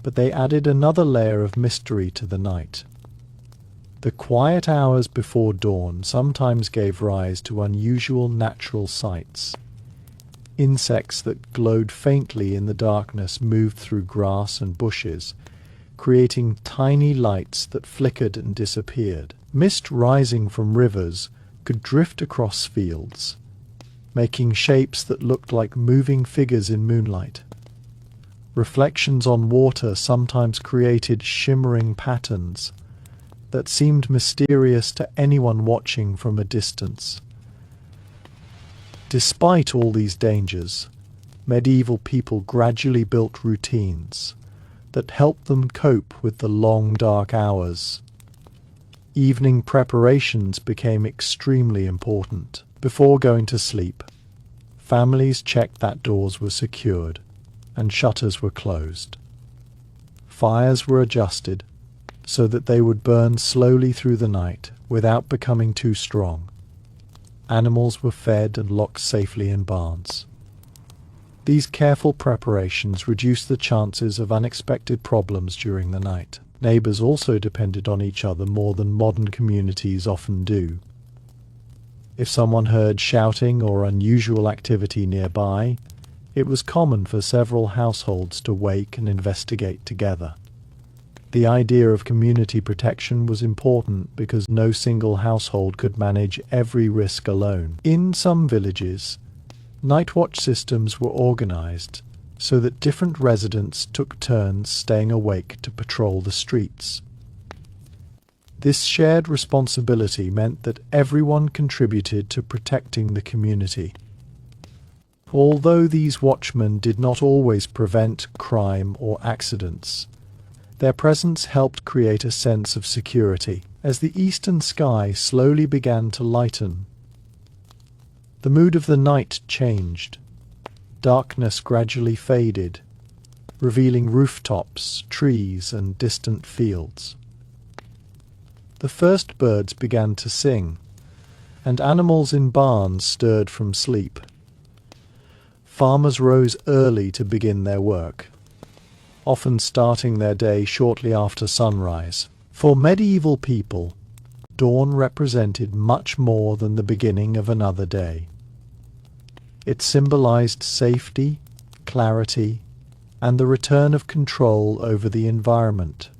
[SPEAKER 1] but they added another layer of mystery to the night. The quiet hours before dawn sometimes gave rise to unusual natural sights. Insects that glowed faintly in the darkness moved through grass and bushes, creating tiny lights that flickered and disappeared. Mist rising from rivers could drift across fields, making shapes that looked like moving figures in moonlight. Reflections on water sometimes created shimmering patterns that seemed mysterious to anyone watching from a distance. Despite all these dangers, medieval people gradually built routines that helped them cope with the long dark hours. Evening preparations became extremely important. Before going to sleep, families checked that doors were secured and shutters were closed. Fires were adjusted so that they would burn slowly through the night without becoming too strong. Animals were fed and locked safely in barns. These careful preparations reduced the chances of unexpected problems during the night. Neighbors also depended on each other more than modern communities often do. If someone heard shouting or unusual activity nearby, it was common for several households to wake and investigate together. The idea of community protection was important because no single household could manage every risk alone. In some villages, night watch systems were organized so that different residents took turns staying awake to patrol the streets. This shared responsibility meant that everyone contributed to protecting the community. Although these watchmen did not always prevent crime or accidents, their presence helped create a sense of security. As the eastern sky slowly began to lighten, the mood of the night changed. Darkness gradually faded, revealing rooftops, trees, and distant fields. The first birds began to sing, and animals in barns stirred from sleep. Farmers rose early to begin their work, often starting their day shortly after sunrise. For medieval people, dawn represented much more than the beginning of another day. It symbolized safety, clarity, and the return of control over the environment.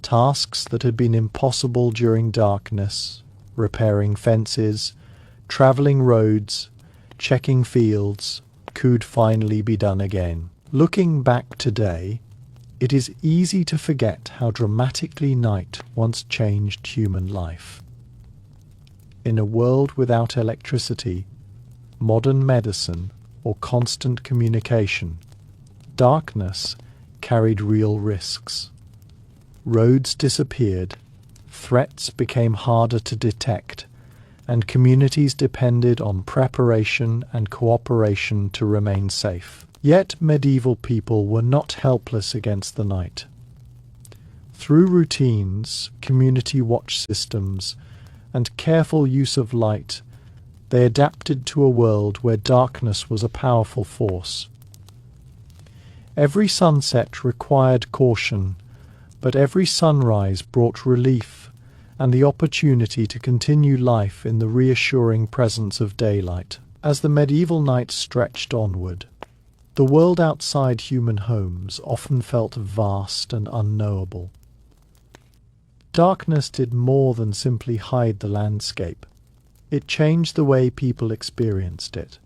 [SPEAKER 1] Tasks that had been impossible during darkness, repairing fences, travelling roads, checking fields, could finally be done again. Looking back today, it is easy to forget how dramatically night once changed human life. In a world without electricity, modern medicine, or constant communication, darkness carried real risks. Roads disappeared, threats became harder to detect, and communities depended on preparation and cooperation to remain safe. Yet medieval people were not helpless against the night. Through routines, community watch systems, and careful use of light, they adapted to a world where darkness was a powerful force. Every sunset required caution, but every sunrise brought relief and the opportunity to continue life in the reassuring presence of daylight. As the medieval night stretched onward, the world outside human homes often felt vast and unknowable. Darkness did more than simply hide the landscape. It changed the way people experienced it.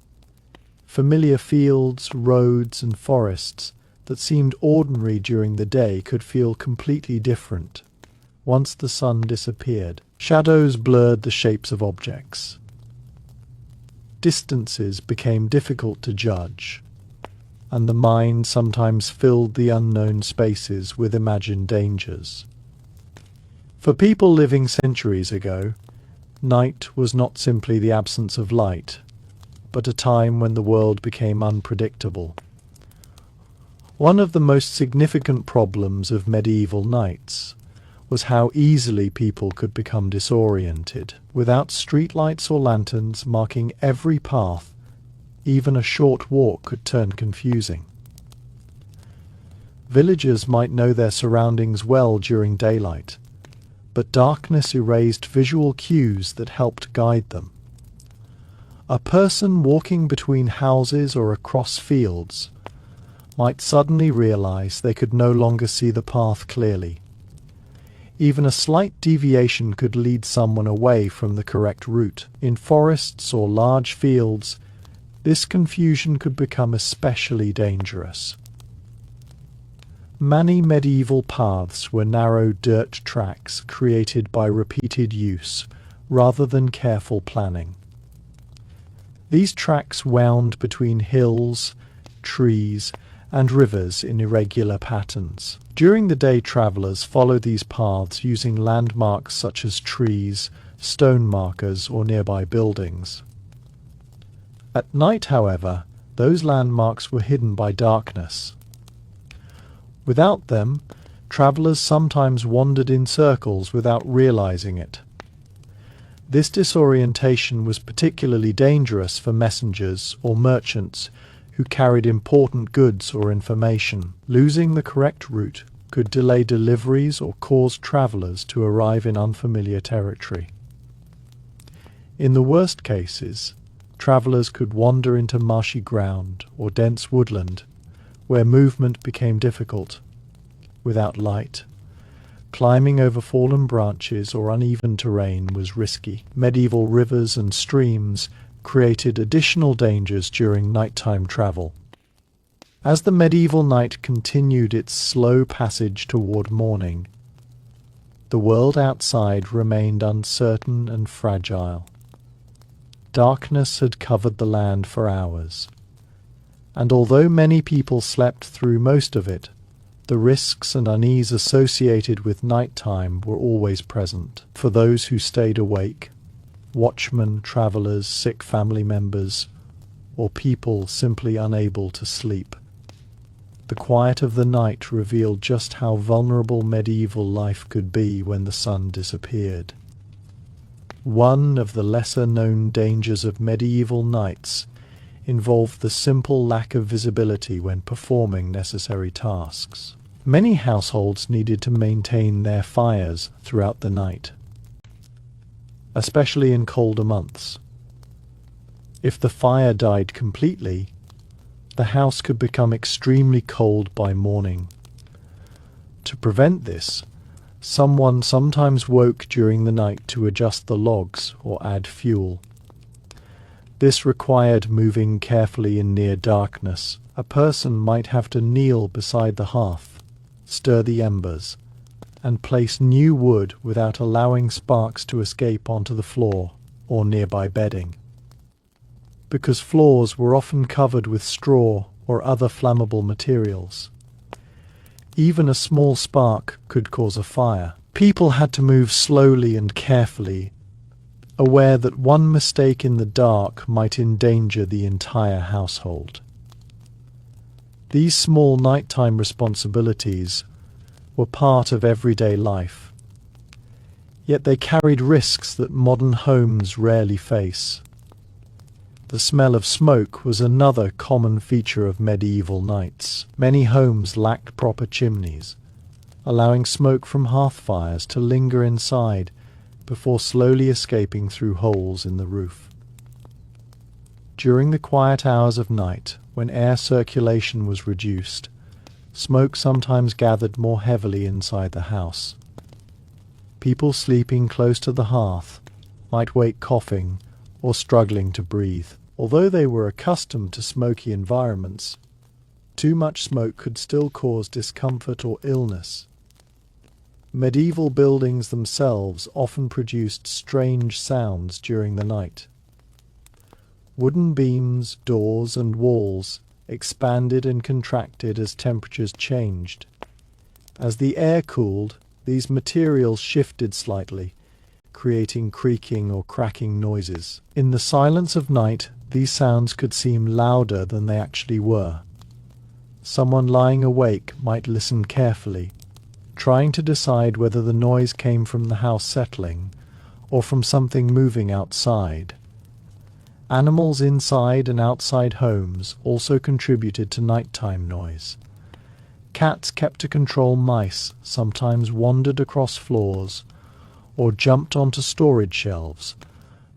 [SPEAKER 1] Familiar fields, roads, and forests that seemed ordinary during the day could feel completely different once the sun disappeared. Shadows blurred the shapes of objects. Distances became difficult to judge, and the mind sometimes filled the unknown spaces with imagined dangers. For people living centuries ago, night was not simply the absence of light, but a time when the world became unpredictable. One of the most significant problems of medieval nights was how easily people could become disoriented. Without streetlights or lanterns marking every path, even a short walk could turn confusing. Villagers might know their surroundings well during daylight, but darkness erased visual cues that helped guide them. A person walking between houses or across fields might suddenly realize they could no longer see the path clearly. Even a slight deviation could lead someone away from the correct route. In forests or large fields, this confusion could become especially dangerous. Many medieval paths were narrow dirt tracks created by repeated use rather than careful planning. These tracks wound between hills, trees, and rivers in irregular patterns. During the day, travelers followed these paths using landmarks such as trees, stone markers, or nearby buildings. At night, however, those landmarks were hidden by darkness. Without them, travelers sometimes wandered in circles without realizing it. This disorientation was particularly dangerous for messengers or merchants who carried important goods or information. Losing the correct route could delay deliveries or cause travelers to arrive in unfamiliar territory. In the worst cases, travelers could wander into marshy ground or dense woodland, where movement became difficult. Without light, climbing over fallen branches or uneven terrain was risky. Medieval rivers and streams created additional dangers during nighttime travel. As the medieval night continued its slow passage toward morning, the world outside remained uncertain and fragile. Darkness had covered the land for hours, and although many people slept through most of it, the risks and unease associated with nighttime were always present. For those who stayed awake, watchmen, travelers, sick family members, or people simply unable to sleep, The quiet of the night revealed just how vulnerable medieval life could be when the sun disappeared. One of the lesser-known dangers of medieval nights involved the simple lack of visibility when performing necessary tasks. Many households needed to maintain their fires throughout the night, especially in colder months. If the fire died completely, the house could become extremely cold by morning. To prevent this, someone sometimes woke during the night to adjust the logs or add fuel. This required moving carefully in near darkness. A person might have to kneel beside the hearth, stir the embers, and place new wood without allowing sparks to escape onto the floor or nearby bedding. Because floors were often covered with straw or other flammable materials, even a small spark could cause a fire. People had to move slowly and carefully, aware that one mistake in the dark might endanger the entire household. These small nighttime responsibilities were part of everyday life, yet they carried risks that modern homes rarely face. The smell of smoke was another common feature of medieval nights. Many homes lacked proper chimneys, allowing smoke from hearth fires to linger inside before slowly escaping through holes in the roof. During the quiet hours of night, when air circulation was reduced, smoke sometimes gathered more heavily inside the house. People sleeping close to the hearth might wake coughing or struggling to breathe. Although they were accustomed to smoky environments, too much smoke could still cause discomfort or illness. Medieval buildings themselves often produced strange sounds during the night. Wooden beams, doors, and walls expanded and contracted as temperatures changed. As the air cooled, these materials shifted slightly, creating creaking or cracking noises. In the silence of night, these sounds could seem louder than they actually were. Someone lying awake might listen carefully, trying to decide whether the noise came from the house settling or from something moving outside. Animals inside and outside homes also contributed to nighttime noise. Cats kept to control mice, sometimes wandered across floors, or jumped onto storage shelves,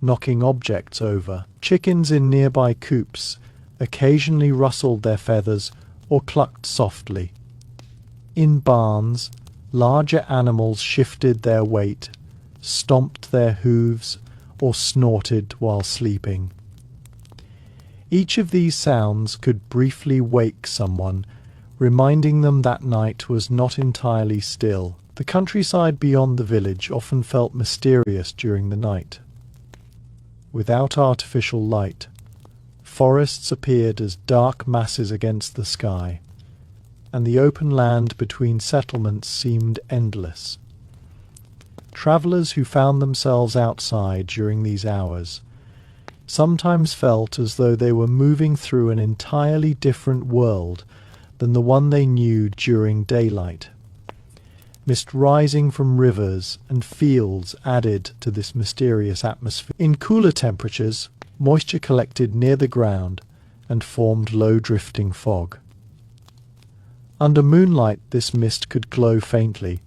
[SPEAKER 1] knocking objects over. Chickens in nearby coops occasionally rustled their feathers or clucked softly. In barns, larger animals shifted their weight, stomped their hooves, or snorted while sleeping. Each of these sounds could briefly wake someone, reminding them that night was not entirely still. The countryside beyond the village often felt mysterious during the night. Without artificial light, forests appeared as dark masses against the sky, and the open land between settlements seemed endless. Travellers who found themselves outside during these hours sometimes felt as though they were moving through an entirely different world than the one they knew during daylight. Mist rising from rivers and fields added to this mysterious atmosphere. In cooler temperatures, moisture collected near the ground and formed low drifting fog. Under moonlight, this mist could glow faintly,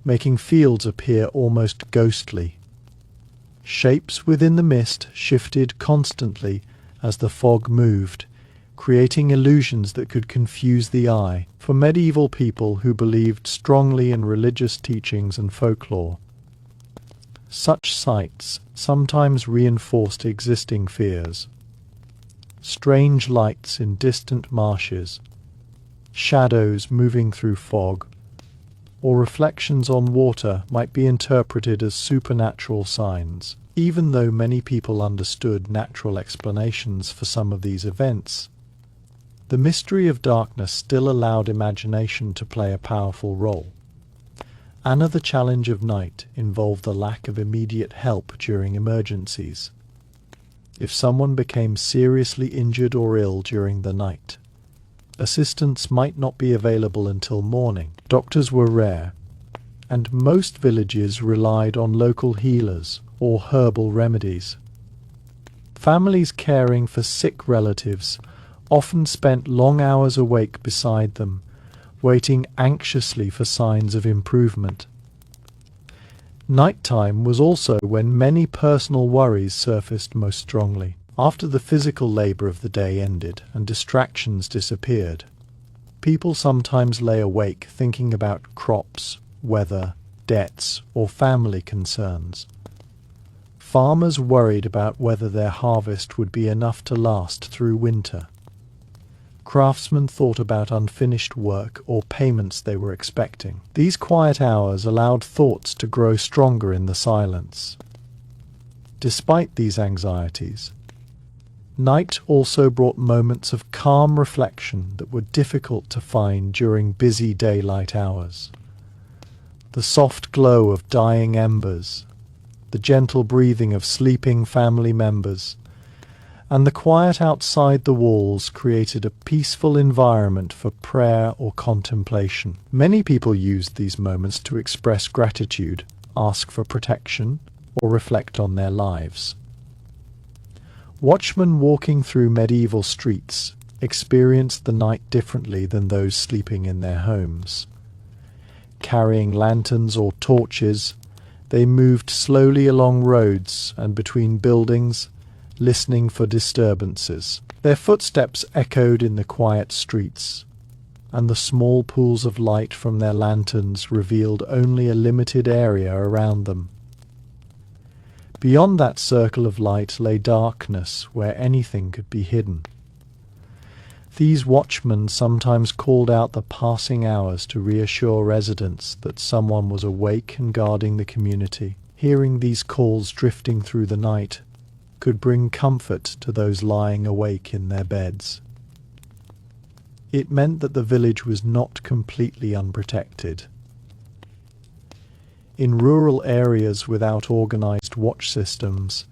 [SPEAKER 1] making fields appear almost ghostly. Shapes within the mist shifted constantly as the fog moved, creating illusions that could confuse the eye. For medieval people who believed strongly in religious teachings and folklore, such sights sometimes reinforced existing fears. Strange lights in distant marshes, shadows moving through fog, or reflections on water might be interpreted as supernatural signs. Even though many people understood natural explanations for some of these events, the mystery of darkness still allowed imagination to play a powerful role. Another challenge of night involved the lack of immediate help during emergencies. If someone became seriously injured or ill during the night, assistance might not be available until morning. Doctors were rare, and most villages relied on local healers or herbal remedies. Families caring for sick relatives often spent long hours awake beside them, waiting anxiously for signs of improvement. Nighttime was also when many personal worries surfaced most strongly. After the physical labour of the day ended and distractions disappeared, people sometimes lay awake thinking about crops, weather, debts, or family concerns. Farmers worried about whether their harvest would be enough to last through winter. Craftsmen thought about unfinished work or payments they were expecting. These quiet hours allowed thoughts to grow stronger in the silence. Despite these anxieties, night also brought moments of calm reflection that were difficult to find during busy daylight hours. The soft glow of dying embers, the gentle breathing of sleeping family members, and the quiet outside the walls created a peaceful environment for prayer or contemplation. Many people used these moments to express gratitude, ask for protection, or reflect on their lives. Watchmen walking through medieval streets experienced the night differently than those sleeping in their homes. Carrying lanterns or torches, they moved slowly along roads and between buildings, listening for disturbances. Their footsteps echoed in the quiet streets, and the small pools of light from their lanterns revealed only a limited area around them. Beyond that circle of light lay darkness where anything could be hidden. These watchmen sometimes called out the passing hours to reassure residents that someone was awake and guarding the community. Hearing these calls drifting through the night could bring comfort to those lying awake in their beds. It meant that the village was not completely unprotected. In rural areas without organized watch systems,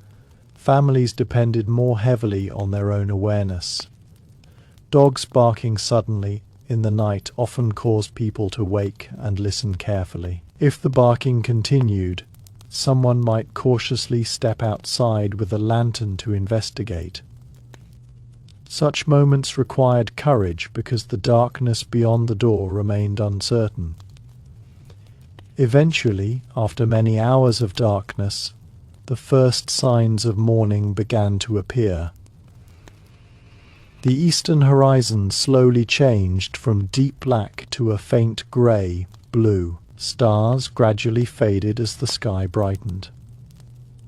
[SPEAKER 1] families depended more heavily on their own awareness. Dogs barking suddenly in the night often caused people to wake and listen carefully. If the barking continued, someone might cautiously step outside with a lantern to investigate. Such moments required courage because the darkness beyond the door remained uncertain. Eventually, after many hours of darkness, the first signs of morning began to appear. The eastern horizon slowly changed from deep black to a faint grey-blue. Stars gradually faded as the sky brightened.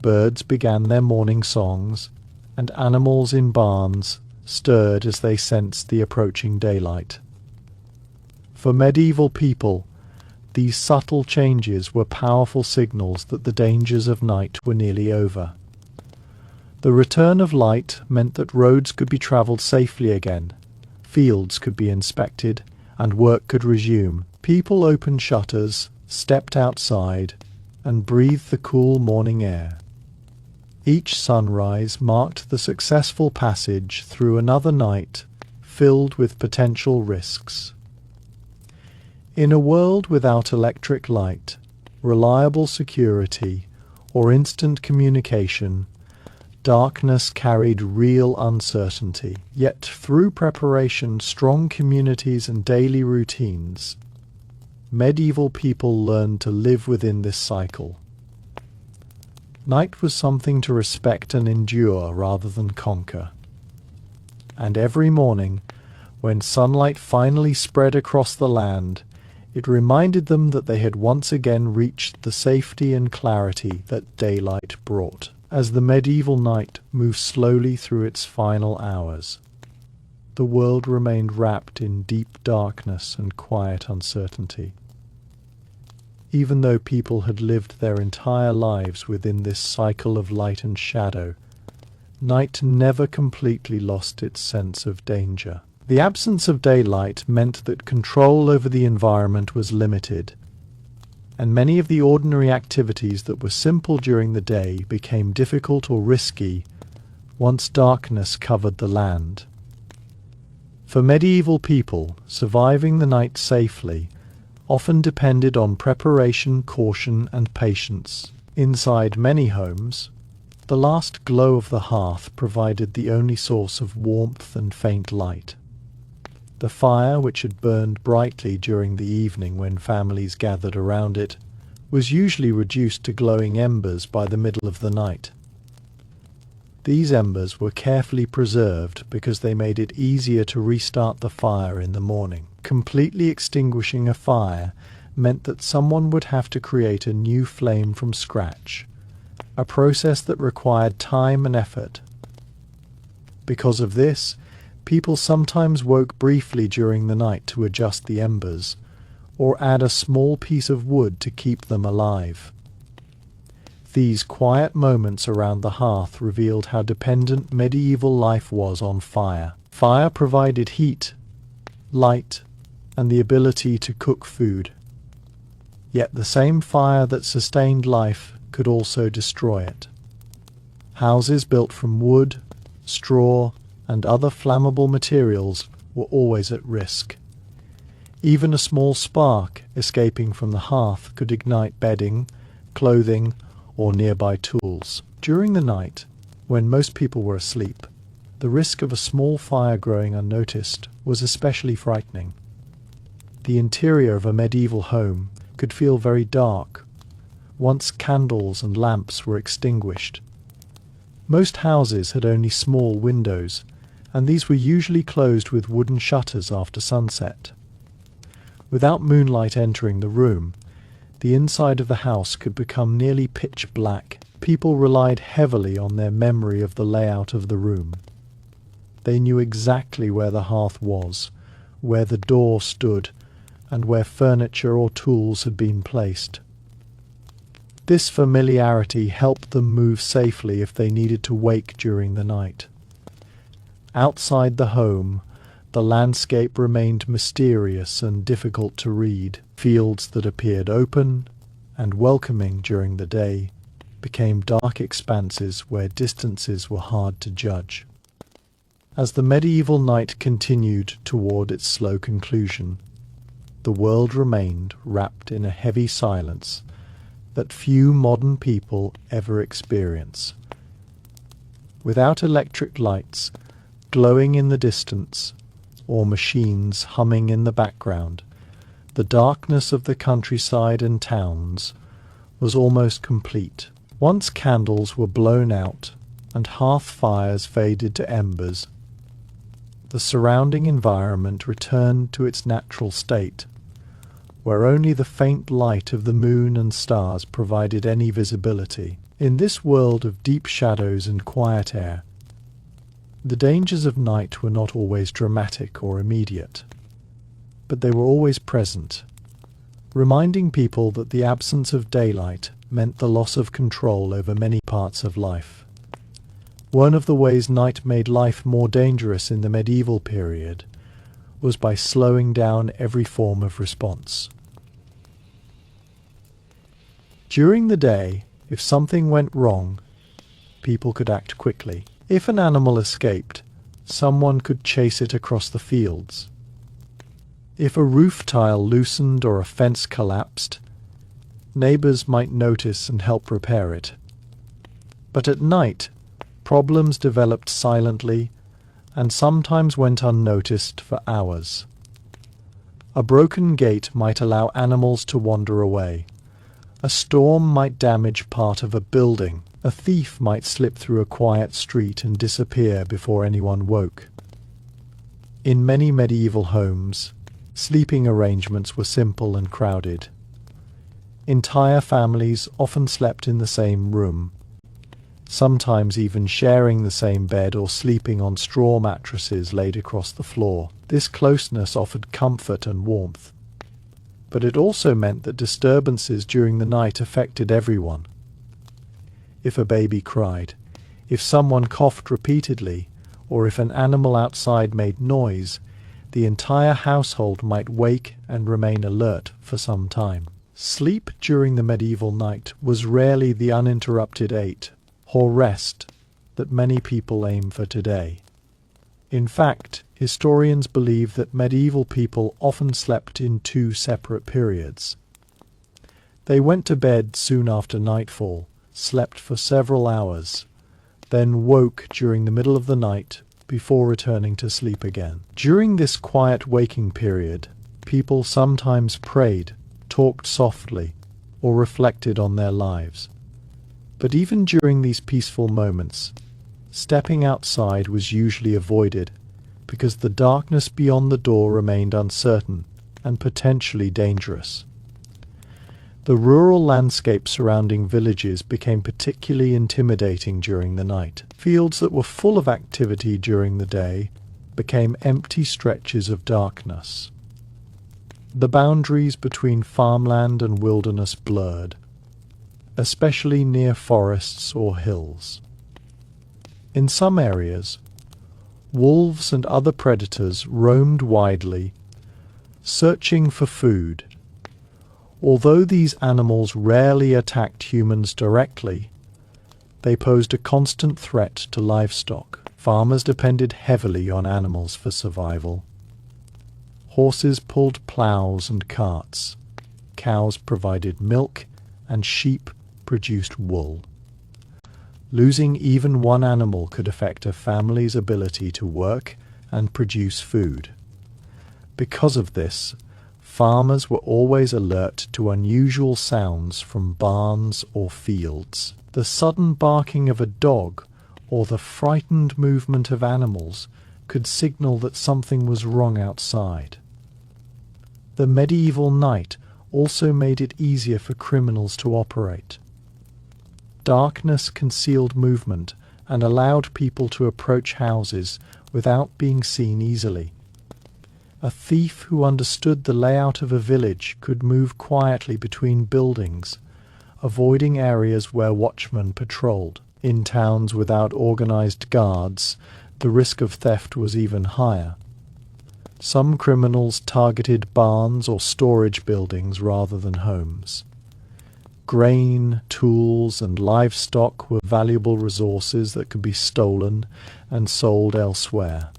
[SPEAKER 1] Birds began their morning songs, and animals in barns stirred as they sensed the approaching daylight. For medieval people, these subtle changes were powerful signals that the dangers of night were nearly over. The return of light meant that roads could be travelled safely again, fields could be inspected, and work could resume. People opened shutters, stepped outside, and breathed the cool morning air. Each sunrise marked the successful passage through another night filled with potential risks. In a world without electric light, reliable security, or instant communication, darkness carried real uncertainty. Yet through preparation, strong communities, and daily routines, medieval people learned to live within this cycle. Night was something to respect and endure rather than conquer. And every morning, when sunlight finally spread across the land, it reminded them that they had once again reached the safety and clarity that daylight brought. As the medieval night moved slowly through its final hours, the world remained wrapped in deep darkness and quiet uncertainty. Even though people had lived their entire lives within this cycle of light and shadow, night never completely lost its sense of danger. The absence of daylight meant that control over the environment was limited, and many of the ordinary activities that were simple during the day became difficult or risky once darkness covered the land. For medieval people, surviving the night safely often depended on preparation, caution, and patience. Inside many homes, the last glow of the hearth provided the only source of warmth and faint light. The fire, which had burned brightly during the evening when families gathered around it, was usually reduced to glowing embers by the middle of the night. These embers were carefully preserved because they made it easier to restart the fire in the morning. Completely extinguishing a fire meant that someone would have to create a new flame from scratch, a process that required time and effort. Because of this, people sometimes woke briefly during the night to adjust the embers, or add a small piece of wood to keep them alive. These quiet moments around the hearth revealed how dependent medieval life was on fire. Fire provided heat, light, and the ability to cook food. Yet the same fire that sustained life could also destroy it. Houses built from wood, straw, and other flammable materials were always at risk. Even a small spark escaping from the hearth could ignite bedding, clothing, or nearby tools. During the night, when most people were asleep, the risk of a small fire growing unnoticed was especially frightening. The interior of a medieval home could feel very dark, once candles and lamps were extinguished. Most houses had only small windows, and these were usually closed with wooden shutters after sunset. Without moonlight entering the room, the inside of the house could become nearly pitch black. People relied heavily on their memory of the layout of the room. They knew exactly where the hearth was, where the door stood, and where furniture or tools had been placed. This familiarity helped them move safely if they needed to wake during the night. Outside the home, the landscape remained mysterious and difficult to read. Fields that appeared open and welcoming during the day became dark expanses where distances were hard to judge. As the medieval night continued toward its slow conclusion, the world remained wrapped in a heavy silence that few modern people ever experience. Without electric lights glowing in the distance, or machines humming in the background, the darkness of the countryside and towns was almost complete. Once candles were blown out and hearth fires faded to embers, the surrounding environment returned to its natural state, where only the faint light of the moon and stars provided any visibility. In this world of deep shadows and quiet air, the dangers of night were not always dramatic or immediate, but they were always present, reminding people that the absence of daylight meant the loss of control over many parts of life. One of the ways night made life more dangerous in the medieval period was by slowing down every form of response. During the day, if something went wrong, people could act quickly. If an animal escaped, someone could chase it across the fields. If a roof tile loosened or a fence collapsed, neighbors might notice and help repair it. But at night, problems developed silently and sometimes went unnoticed for hours. A broken gate might allow animals to wander away. A storm might damage part of a building. A thief might slip through a quiet street and disappear before anyone woke. In many medieval homes, sleeping arrangements were simple and crowded. Entire families often slept in the same room, sometimes even sharing the same bed or sleeping on straw mattresses laid across the floor. This closeness offered comfort and warmth, but it also meant that disturbances during the night affected everyone. If a baby cried, if someone coughed repeatedly, or if an animal outside made noise, the entire household might wake and remain alert for some time. Sleep during the medieval night was rarely the uninterrupted 8 or rest that many people aim for today. In fact, historians believe that medieval people often slept in two separate periods. They went to bed soon after nightfall, slept for several hours, then woke during the middle of the night before returning to sleep again. During this quiet waking period, people sometimes prayed, talked softly, or reflected on their lives. But even during these peaceful moments, stepping outside was usually avoided because the darkness beyond the door remained uncertain and potentially dangerous. The rural landscape surrounding villages became particularly intimidating during the night. Fields that were full of activity during the day became empty stretches of darkness. The boundaries between farmland and wilderness blurred, especially near forests or hills. In some areas, wolves and other predators roamed widely, searching for food. Although these animals rarely attacked humans directly, they posed a constant threat to livestock. Farmers depended heavily on animals for survival. Horses pulled plows and carts, cows provided milk, and sheep produced wool. Losing even one animal could affect a family's ability to work and produce food. Because of this, farmers were always alert to unusual sounds from barns or fields. The sudden barking of a dog or the frightened movement of animals could signal that something was wrong outside. The medieval night also made it easier for criminals to operate. Darkness concealed movement and allowed people to approach houses without being seen easily. A thief who understood the layout of a village could move quietly between buildings, avoiding areas where watchmen patrolled. In towns without organized guards, the risk of theft was even higher. Some criminals targeted barns or storage buildings rather than homes. Grain, tools, and livestock were valuable resources that could be stolen and sold elsewhere.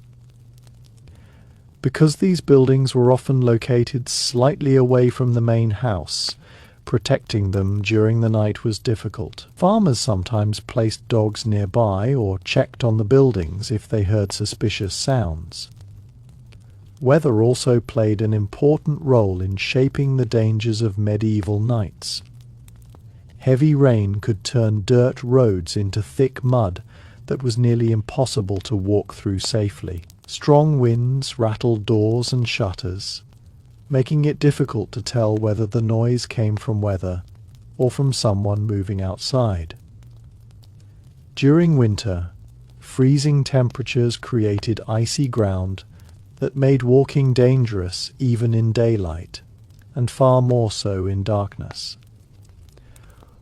[SPEAKER 1] Because these buildings were often located slightly away from the main house, protecting them during the night was difficult. Farmers sometimes placed dogs nearby or checked on the buildings if they heard suspicious sounds. Weather also played an important role in shaping the dangers of medieval nights. Heavy rain could turn dirt roads into thick mud that was nearly impossible to walk through safely. Strong winds rattled doors and shutters, making it difficult to tell whether the noise came from weather or from someone moving outside. During winter, freezing temperatures created icy ground that made walking dangerous even in daylight, and far more so in darkness.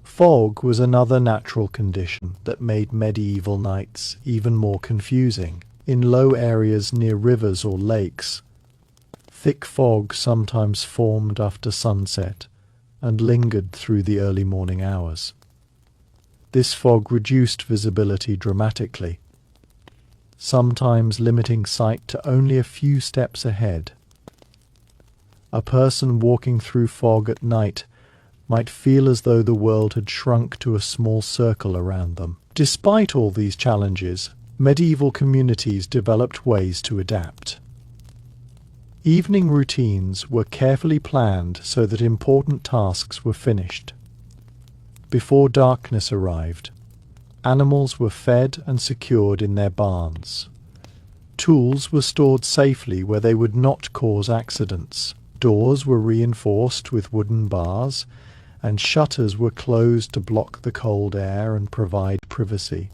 [SPEAKER 1] Fog was another natural condition that made medieval nights even more confusing. In low areas near rivers or lakes, thick fog sometimes formed after sunset and lingered through the early morning hours. This fog reduced visibility dramatically, sometimes limiting sight to only a few steps ahead. A person walking through fog at night might feel as though the world had shrunk to a small circle around them. Despite all these challenges, medieval communities developed ways to adapt. Evening routines were carefully planned so that important tasks were finished. Before darkness arrived, animals were fed and secured in their barns. Tools were stored safely where they would not cause accidents. Doors were reinforced with wooden bars, and shutters were closed to block the cold air and provide privacy.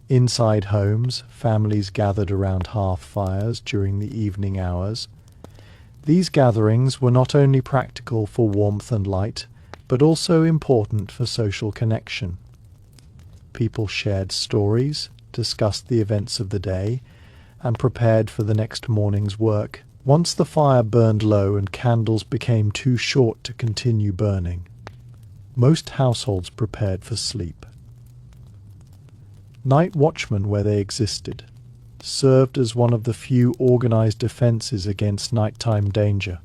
[SPEAKER 1] Inside homes, families gathered around hearth fires during the evening hours. These gatherings were not only practical for warmth and light, but also important for social connection. People shared stories, discussed the events of the day, and prepared for the next morning's work. Once the fire burned low and candles became too short to continue burning, most households prepared for sleep. Night watchmen, where they existed, served as one of the few organized defenses against nighttime danger.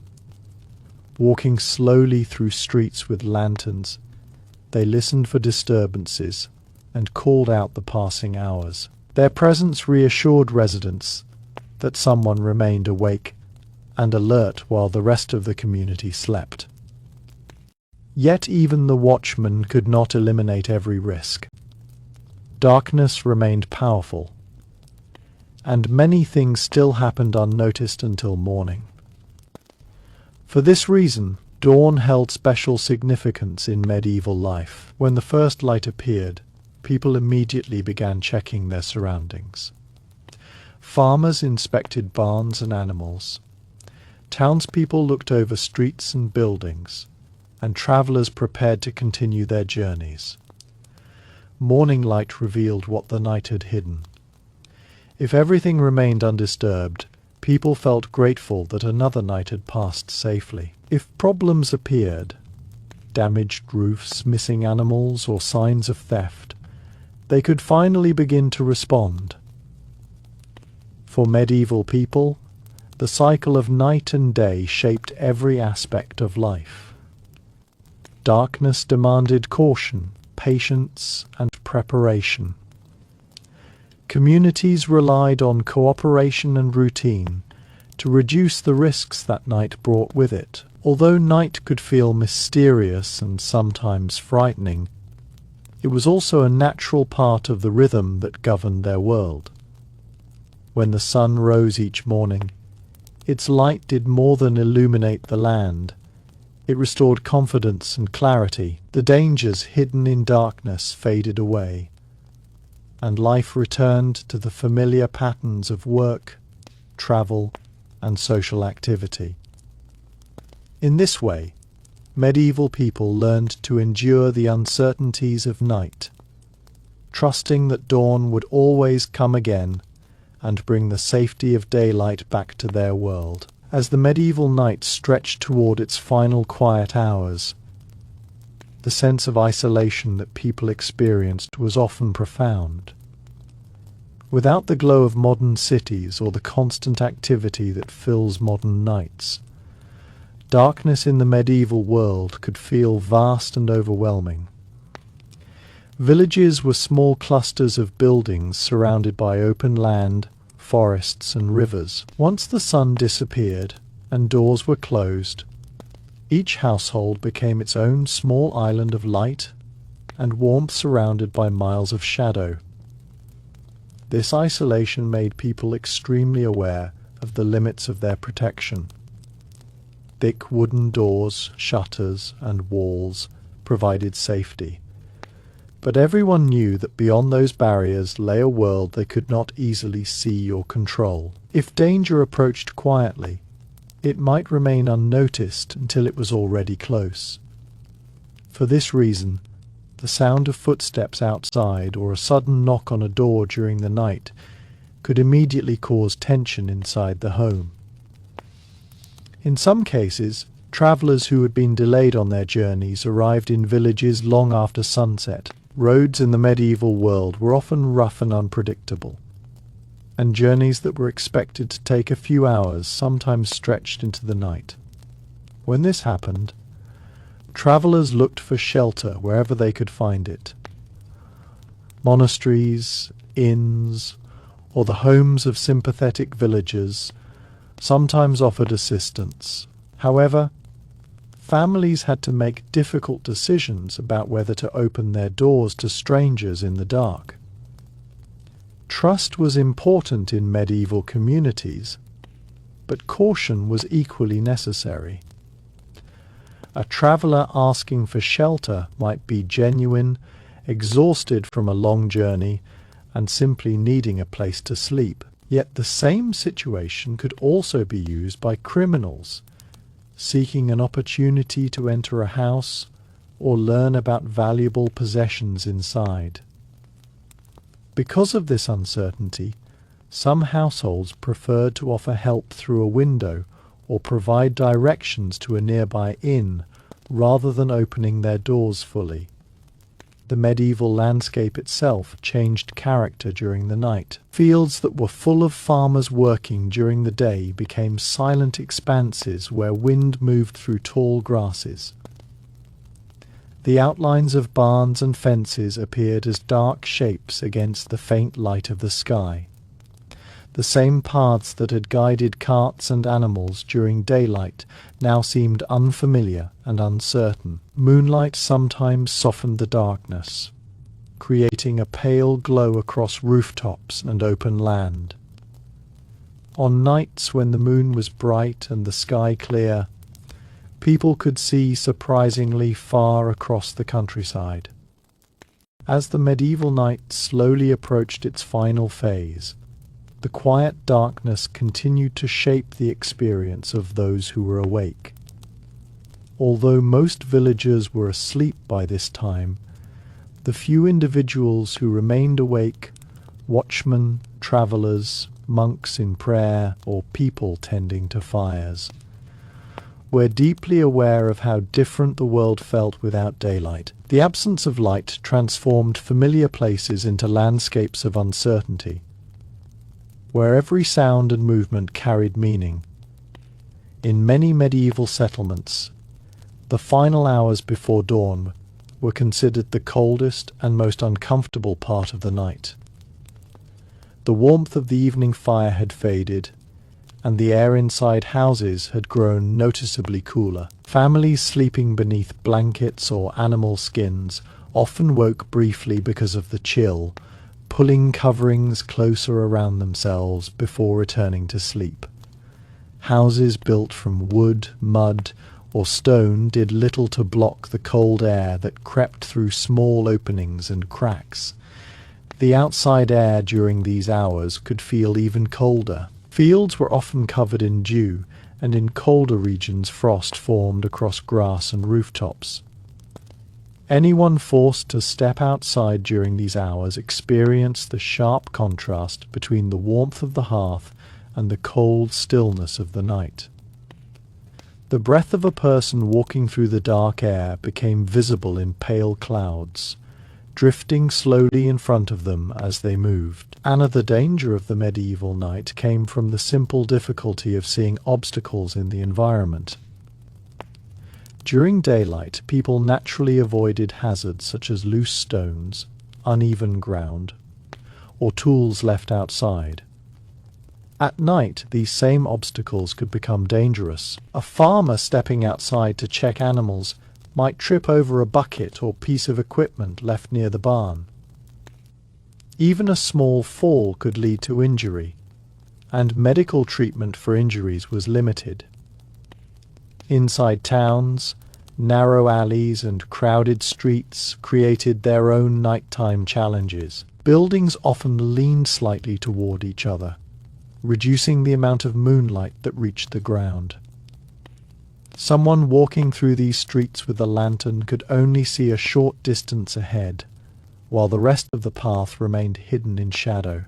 [SPEAKER 1] Walking slowly through streets with lanterns, they listened for disturbances and called out the passing hours. Their presence reassured residents that someone remained awake and alert while the rest of the community slept. Yet even the watchmen could not eliminate every risk. Darkness remained powerful, and many things still happened unnoticed until morning. For this reason, dawn held special significance in medieval life. When the first light appeared, people immediately began checking their surroundings. Farmers inspected barns and animals. Townspeople looked over streets and buildings, and travellers prepared to continue their journeys. Morning light revealed what the night had hidden. If everything remained undisturbed, people felt grateful that another night had passed safely. If problems appeared, damaged roofs, missing animals, or signs of theft, they could finally begin to respond. For medieval people, the cycle of night and day shaped every aspect of life. Darkness demanded caution, patience, and preparation. Communities relied on cooperation and routine to reduce the risks that night brought with it. Although night could feel mysterious and sometimes frightening, it was also a natural part of the rhythm that governed their world. When the sun rose each morning, its light did more than illuminate the land. It restored confidence and clarity. The dangers hidden in darkness faded away, and life returned to the familiar patterns of work, travel, and social activity. In this way, medieval people learned to endure the uncertainties of night, trusting that dawn would always come again and bring the safety of daylight back to their world. As the medieval night stretched toward its final quiet hours, the sense of isolation that people experienced was often profound. Without the glow of modern cities or the constant activity that fills modern nights, darkness in the medieval world could feel vast and overwhelming. Villages were small clusters of buildings surrounded by open land, forests, and rivers. Once the sun disappeared and doors were closed, each household became its own small island of light and warmth surrounded by miles of shadow. This isolation made people extremely aware of the limits of their protection. Thick wooden doors, shutters, and walls provided safety. But everyone knew that beyond those barriers lay a world they could not easily see or control. If danger approached quietly, it might remain unnoticed until it was already close. For this reason, the sound of footsteps outside or a sudden knock on a door during the night could immediately cause tension inside the home. In some cases, travellers who had been delayed on their journeys arrived in villages long after sunset. Roads in the medieval world were often rough and unpredictable, and journeys that were expected to take a few hours sometimes stretched into the night. When this happened, travellers looked for shelter wherever they could find it. Monasteries, inns, or the homes of sympathetic villagers sometimes offered assistance. However, families had to make difficult decisions about whether to open their doors to strangers in the dark. Trust was important in medieval communities, but caution was equally necessary. A traveller asking for shelter might be genuine, exhausted from a long journey, and simply needing a place to sleep. Yet the same situation could also be used by criminals seeking an opportunity to enter a house or learn about valuable possessions inside. Because of this uncertainty, some households preferred to offer help through a window or provide directions to a nearby inn rather than opening their doors fully. The medieval landscape itself changed character during the night. Fields that were full of farmers working during the day became silent expanses where wind moved through tall grasses. The outlines of barns and fences appeared as dark shapes against the faint light of the sky. The same paths that had guided carts and animals during daylight now seemed unfamiliar and uncertain. Moonlight sometimes softened the darkness, creating a pale glow across rooftops and open land. On nights when the moon was bright and the sky clear, people could see surprisingly far across the countryside. As the medieval night slowly approached its final phase, the quiet darkness continued to shape the experience of those who were awake. Although most villagers were asleep by this time, the few individuals who remained awake, watchmen, travellers, monks in prayer, or people tending to fires, were deeply aware of how different the world felt without daylight. The absence of light transformed familiar places into landscapes of uncertainty, where every sound and movement carried meaning. In many medieval settlements, the final hours before dawn were considered the coldest and most uncomfortable part of the night. The warmth of the evening fire had faded, and the air inside houses had grown noticeably cooler. Families sleeping beneath blankets or animal skins often woke briefly because of the chill, pulling coverings closer around themselves before returning to sleep. Houses built from wood, mud, or stone did little to block the cold air that crept through small openings and cracks. The outside air during these hours could feel even colder. Fields were often covered in dew, and in colder regions frost formed across grass and rooftops. Anyone forced to step outside during these hours experienced the sharp contrast between the warmth of the hearth and the cold stillness of the night. The breath of a person walking through the dark air became visible in pale clouds, drifting slowly in front of them as they moved. Another danger of the medieval night came from the simple difficulty of seeing obstacles in the environment. During daylight, people naturally avoided hazards such as loose stones, uneven ground, or tools left outside. At night, these same obstacles could become dangerous. A farmer stepping outside to check animals might trip over a bucket or piece of equipment left near the barn. Even a small fall could lead to injury, and medical treatment for injuries was limited. Inside towns, narrow alleys and crowded streets created their own nighttime challenges. Buildings often leaned slightly toward each other, reducing the amount of moonlight that reached the ground. Someone walking through these streets with a lantern could only see a short distance ahead, while the rest of the path remained hidden in shadow.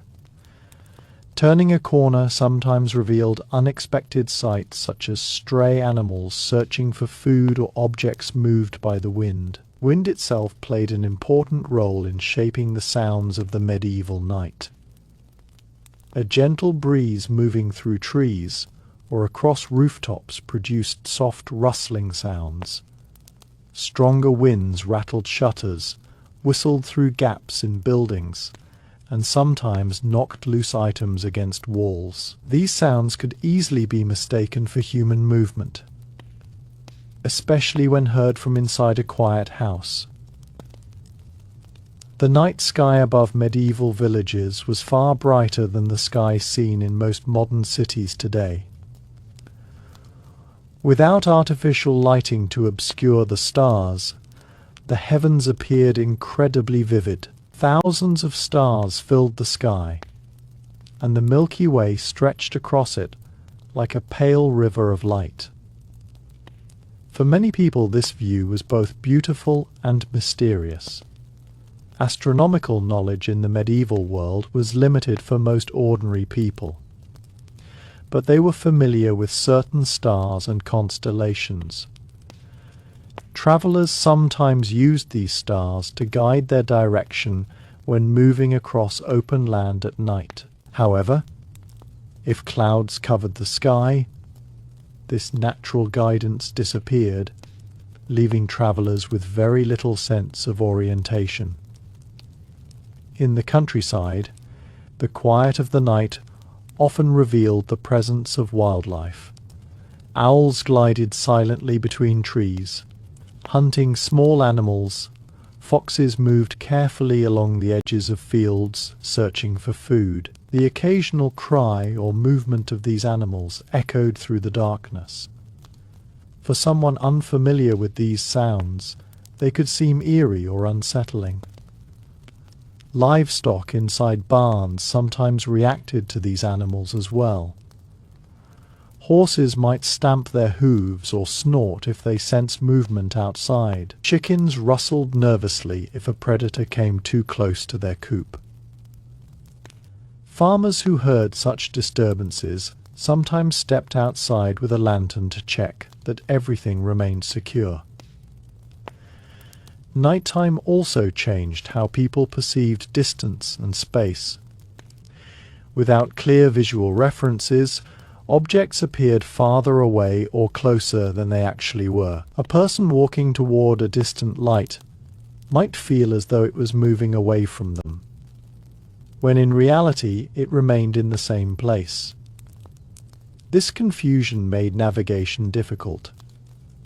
[SPEAKER 1] Turning a corner sometimes revealed unexpected sights such as stray animals searching for food or objects moved by the wind. Wind itself played an important role in shaping the sounds of the medieval night. A gentle breeze moving through trees or across rooftops produced soft rustling sounds. Stronger winds rattled shutters, whistled through gaps in buildings, and sometimes knocked loose items against walls. These sounds could easily be mistaken for human movement, especially when heard from inside a quiet house. The night sky above medieval villages was far brighter than the sky seen in most modern cities today. Without artificial lighting to obscure the stars, the heavens appeared incredibly vivid. Thousands of stars filled the sky, and the Milky Way stretched across it like a pale river of light. For many people, this view was both beautiful and mysterious. Astronomical knowledge in the medieval world was limited for most ordinary people, but they were familiar with certain stars and constellations. Travelers sometimes used these stars to guide their direction when moving across open land at night. However, if clouds covered the sky, this natural guidance disappeared, leaving travelers with very little sense of orientation. In the countryside, the quiet of the night often revealed the presence of wildlife. Owls glided silently between trees, hunting small animals. Foxes moved carefully along the edges of fields, searching for food. The occasional cry or movement of these animals echoed through the darkness. For someone unfamiliar with these sounds, they could seem eerie or unsettling. Livestock inside barns sometimes reacted to these animals as well. Horses might stamp their hooves or snort if they sensed movement outside. Chickens rustled nervously if a predator came too close to their coop. Farmers who heard such disturbances sometimes stepped outside with a lantern to check that everything remained secure. Nighttime also changed how people perceived distance and space. Without clear visual references, objects appeared farther away or closer than they actually were. A person walking toward a distant light might feel as though it was moving away from them, when in reality it remained in the same place. This confusion made navigation difficult,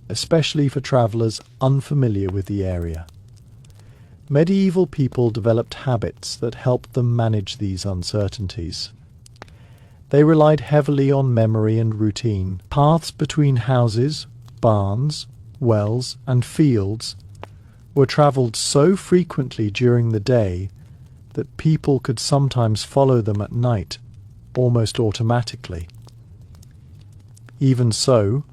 [SPEAKER 1] especially for travelers unfamiliar with the area. Medieval people developed habits that helped them manage these uncertainties. They relied heavily on memory and routine. Paths between houses, barns, wells, and fields were travelled so frequently during the day that people could sometimes follow them at night, almost automatically. Even so,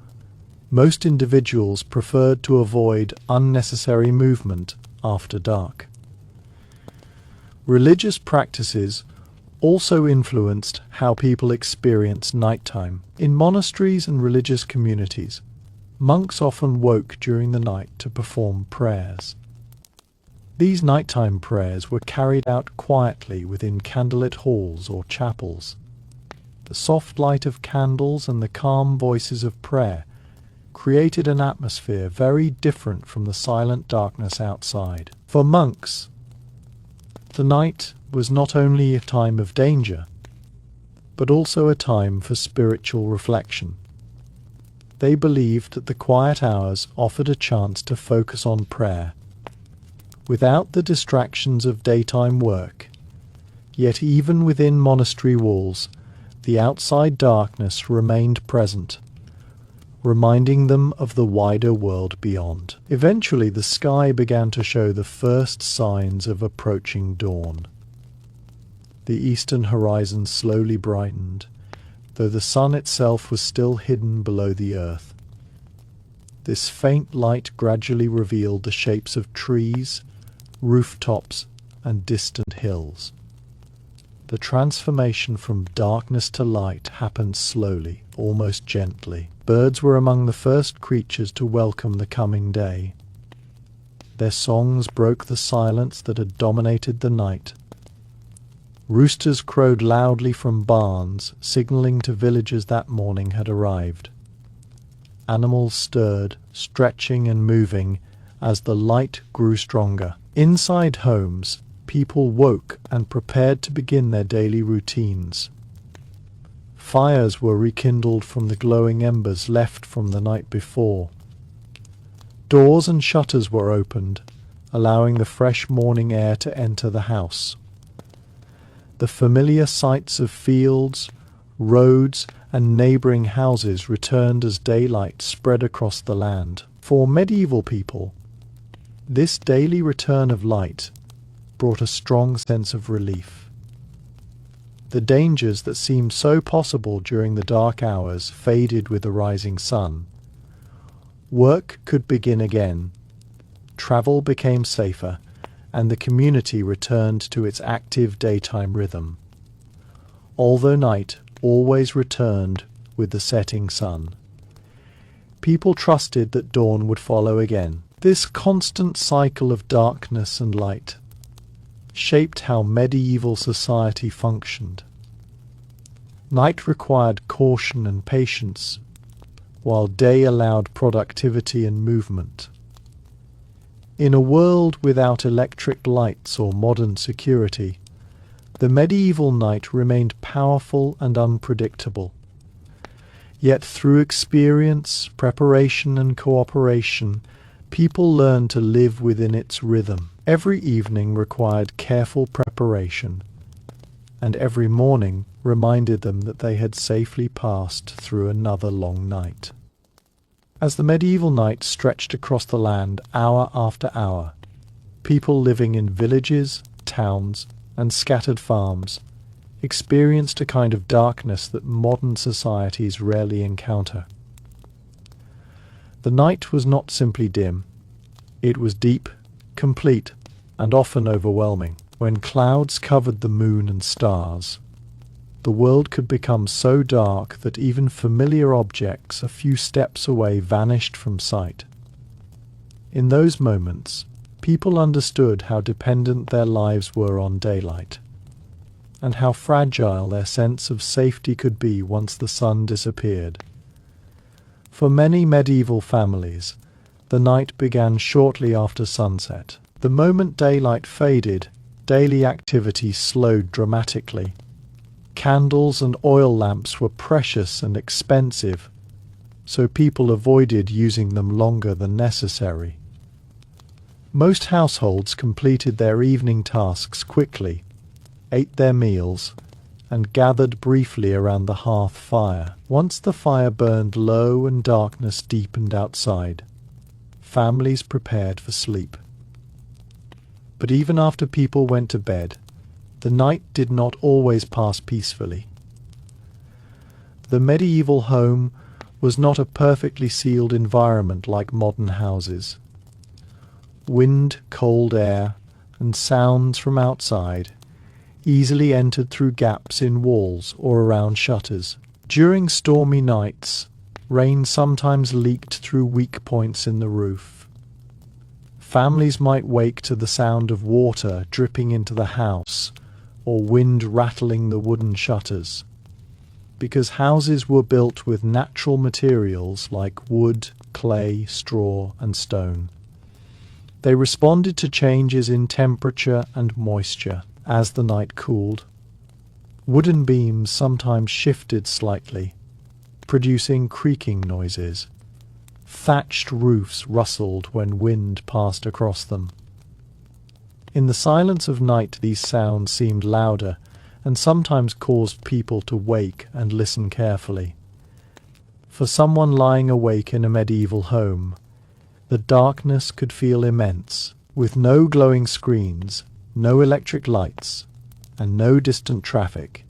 [SPEAKER 1] most individuals preferred to avoid unnecessary movement after dark. Religious practices also influenced how people experienced nighttime. In monasteries and religious communities, monks often woke during the night to perform prayers. These nighttime prayers were carried out quietly within candlelit halls or chapels. The soft light of candles and the calm voices of prayer created an atmosphere very different from the silent darkness outside. For monks, the night was not only a time of danger, but also a time for spiritual reflection. They believed that the quiet hours offered a chance to focus on prayer, without the distractions of daytime work. Yet even within monastery walls, the outside darkness remained present, reminding them of the wider world beyond. Eventually, the sky began to show the first signs of approaching dawn. The eastern horizon slowly brightened, though the sun itself was still hidden below the earth. This faint light gradually revealed the shapes of trees, rooftops, and distant hills. The transformation from darkness to light happened slowly, almost gently. Birds were among the first creatures to welcome the coming day. Their songs broke the silence that had dominated the night. Roosters crowed loudly from barns, signaling to villagers that morning had arrived. Animals stirred, stretching and moving as the light grew stronger. Inside homes, people woke and prepared to begin their daily routines. Fires were rekindled from the glowing embers left from the night before. Doors and shutters were opened, allowing the fresh morning air to enter the house. The familiar sights of fields, roads, and neighbouring houses returned as daylight spread across the land. For medieval people, this daily return of light brought a strong sense of relief. The dangers that seemed so possible during the dark hours faded with the rising sun. Work could begin again. Travel became safer, and the community returned to its active daytime rhythm. Although night always returned with the setting sun, people trusted that dawn would follow again. This constant cycle of darkness and light shaped how medieval society functioned. Night required caution and patience, while day allowed productivity and movement. In a world without electric lights or modern security, the medieval night remained powerful and unpredictable. Yet through experience, preparation, and cooperation, people learned to live within its rhythm. Every evening required careful preparation, and every morning reminded them that they had safely passed through another long night. As the medieval night stretched across the land hour after hour, people living in villages, towns, and scattered farms experienced a kind of darkness that modern societies rarely encounter. The night was not simply dim. It was deep, complete, and often overwhelming. When clouds covered the moon and stars, the world could become so dark that even familiar objects a few steps away vanished from sight. In those moments, people understood how dependent their lives were on daylight, and how fragile their sense of safety could be once the sun disappeared. For many medieval families, the night began shortly after sunset. The moment daylight faded, daily activity slowed dramatically. Candles and oil lamps were precious and expensive, so people avoided using them longer than necessary. Most households completed their evening tasks quickly, ate their meals, and gathered briefly around the hearth fire. Once the fire burned low and darkness deepened outside, families prepared for sleep. But even after people went to bed, the night did not always pass peacefully. The medieval home was not a perfectly sealed environment like modern houses. Wind, cold air, and sounds from outside easily entered through gaps in walls or around shutters. During stormy nights, rain sometimes leaked through weak points in the roof. Families might wake to the sound of water dripping into the house or wind rattling the wooden shutters. Because houses were built with natural materials like wood, clay, straw, and stone, they responded to changes in temperature and moisture as the night cooled. Wooden beams sometimes shifted slightly, producing creaking noises. Thatched roofs rustled when wind passed across them. In the silence of night, these sounds seemed louder and sometimes caused people to wake and listen carefully. For someone lying awake in a medieval home, the darkness could feel immense. With no glowing screens, no electric lights, and no distant traffic,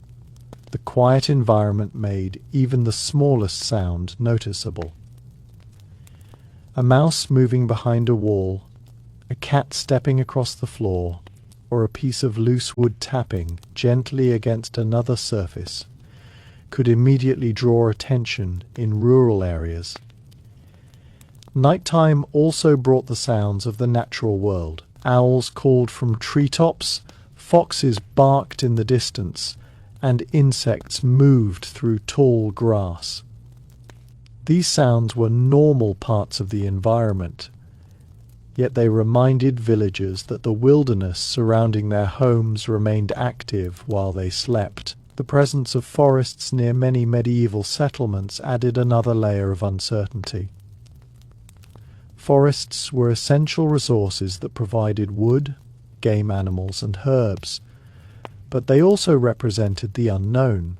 [SPEAKER 1] the quiet environment made even the smallest sound noticeable. A mouse moving behind a wall, a cat stepping across the floor, or a piece of loose wood tapping gently against another surface could immediately draw attention in rural areas. Nighttime also brought the sounds of the natural world. Owls called from treetops, foxes barked in the distance, and insects moved through tall grass. These sounds were normal parts of the environment, yet they reminded villagers that the wilderness surrounding their homes remained active while they slept. The presence of forests near many medieval settlements added another layer of uncertainty. Forests were essential resources that provided wood, game animals, and herbs, but they also represented the unknown.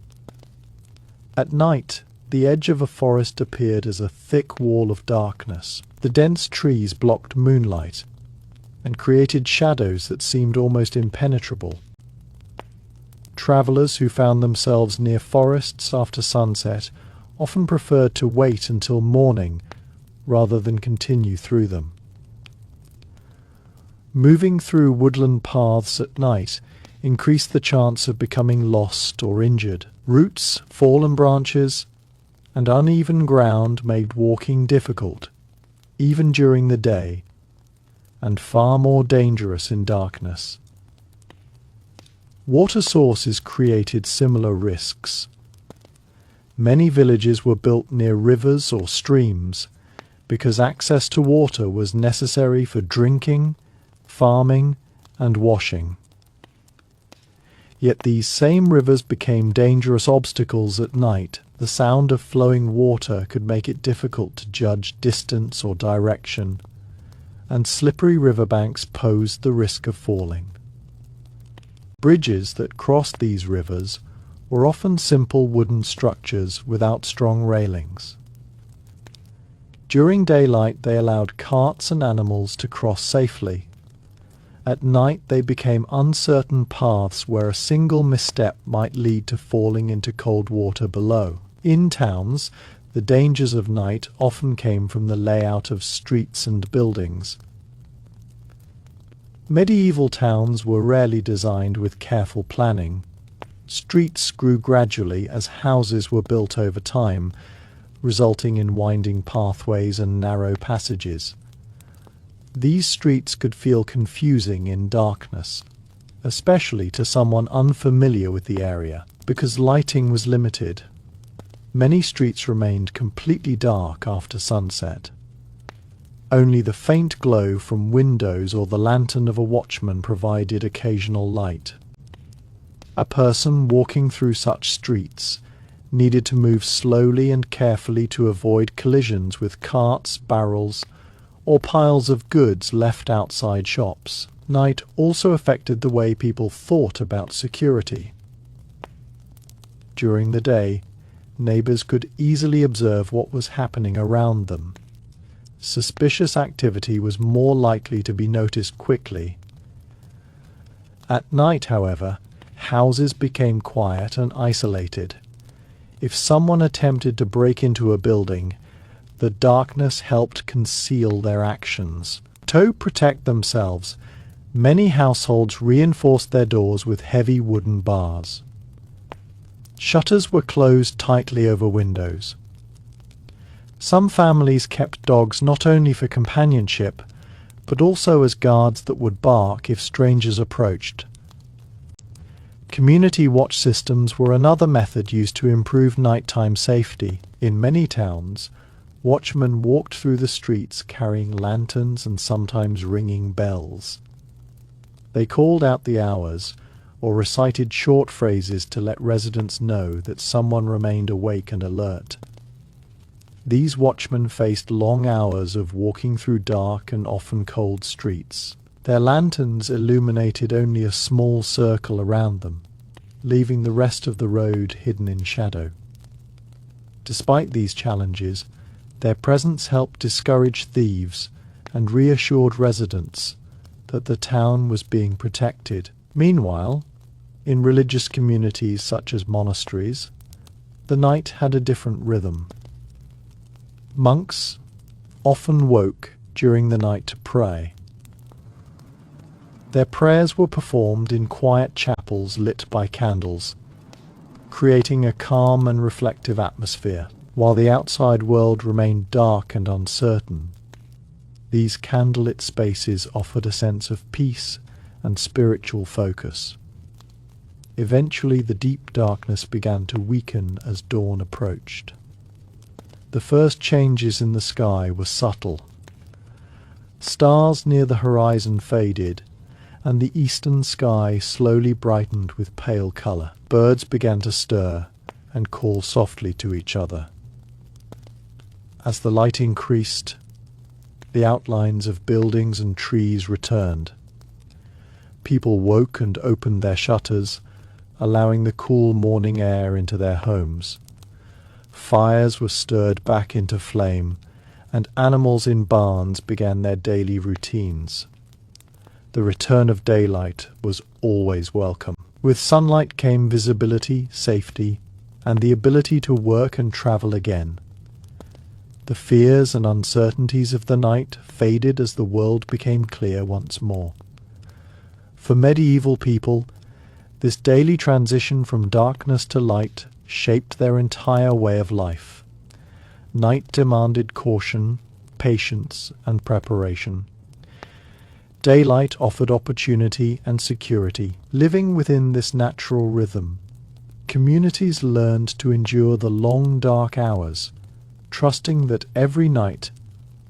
[SPEAKER 1] At night, the edge of a forest appeared as a thick wall of darkness. The dense trees blocked moonlight and created shadows that seemed almost impenetrable. Travellers who found themselves near forests after sunset often preferred to wait until morning rather than continue through them. Moving through woodland paths at night increased the chance of becoming lost or injured. Roots, fallen branches, and uneven ground made walking difficult, even during the day, and far more dangerous in darkness. Water sources created similar risks. Many villages were built near rivers or streams because access to water was necessary for drinking, farming, and washing. Yet these same rivers became dangerous obstacles at night. The sound of flowing water could make it difficult to judge distance or direction, and slippery riverbanks posed the risk of falling. Bridges that crossed these rivers were often simple wooden structures without strong railings. During daylight they allowed carts and animals to cross safely. At night they became uncertain paths where a single misstep might lead to falling into cold water below. In towns, the dangers of night often came from the layout of streets and buildings. Medieval towns were rarely designed with careful planning. Streets grew gradually as houses were built over time, resulting in winding pathways and narrow passages. These streets could feel confusing in darkness, especially to someone unfamiliar with the area, because lighting was limited. Many streets remained completely dark after sunset. Only the faint glow from windows or the lantern of a watchman provided occasional light. A person walking through such streets needed to move slowly and carefully to avoid collisions with carts, barrels, or piles of goods left outside shops. Night also affected the way people thought about security. During the day, neighbors could easily observe what was happening around them. Suspicious activity was more likely to be noticed quickly. At night, however, houses became quiet and isolated. If someone attempted to break into a building, the darkness helped conceal their actions. To protect themselves, many households reinforced their doors with heavy wooden bars. Shutters were closed tightly over windows. Some families kept dogs not only for companionship, but also as guards that would bark if strangers approached. Community watch systems were another method used to improve nighttime safety. In many towns, watchmen walked through the streets carrying lanterns and sometimes ringing bells. They called out the hours or recited short phrases to let residents know that someone remained awake and alert. These watchmen faced long hours of walking through dark and often cold streets. Their lanterns illuminated only a small circle around them, leaving the rest of the road hidden in shadow. Despite these challenges, their presence helped discourage thieves and reassured residents that the town was being protected. Meanwhile, in religious communities such as monasteries, the night had a different rhythm. Monks often woke during the night to pray. Their prayers were performed in quiet chapels lit by candles, creating a calm and reflective atmosphere. While the outside world remained dark and uncertain, these candlelit spaces offered a sense of peace and spiritual focus. Eventually, the deep darkness began to weaken as dawn approached. The first changes in the sky were subtle. Stars near the horizon faded, and the eastern sky slowly brightened with pale colour. Birds began to stir and call softly to each other. As the light increased, the outlines of buildings and trees returned. People woke and opened their shutters, allowing the cool morning air into their homes. Fires were stirred back into flame, and animals in barns began their daily routines. The return of daylight was always welcome. With sunlight came visibility, safety, and the ability to work and travel again. The fears and uncertainties of the night faded as the world became clear once more. For medieval people, this daily transition from darkness to light shaped their entire way of life. Night demanded caution, patience, and preparation. Daylight offered opportunity and security. Living within this natural rhythm, communities learned to endure the long dark hours, trusting that every night,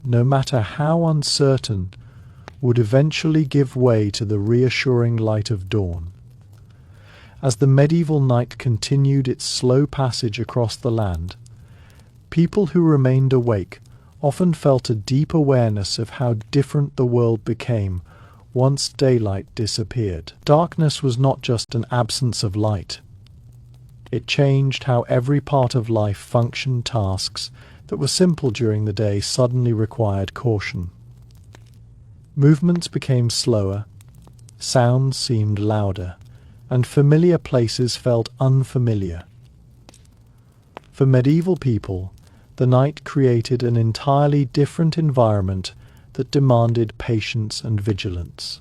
[SPEAKER 1] no matter how uncertain, would eventually give way to the reassuring light of dawn. As the medieval night continued its slow passage across the land, people who remained awake often felt a deep awareness of how different the world became once daylight disappeared. Darkness was not just an absence of light. It changed how every part of life functioned. Tasks that were simple during the day suddenly required caution. Movements became slower, sounds seemed louder, and familiar places felt unfamiliar. For medieval people, the night created an entirely different environment that demanded patience and vigilance.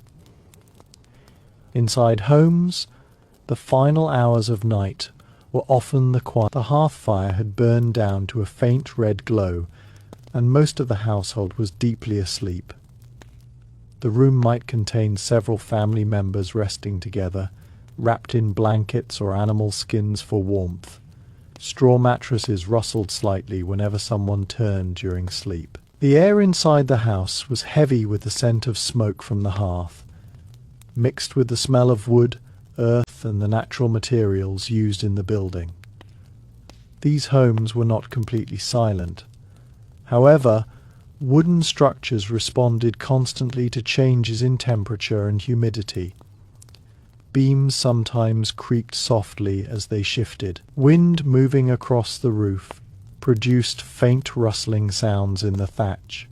[SPEAKER 1] Inside homes, the final hours of night were often the quiet. The hearth fire had burned down to a faint red glow, and most of the household was deeply asleep. The room might contain several family members resting together, wrapped in blankets or animal skins for warmth. Straw mattresses rustled slightly whenever someone turned during sleep. The air inside the house was heavy with the scent of smoke from the hearth, mixed with the smell of wood, earth, and the natural materials used in the building. These homes were not completely silent. However, wooden structures responded constantly to changes in temperature and humidity. Beams sometimes creaked softly as they shifted. Wind moving across the roof produced faint rustling sounds in the thatch.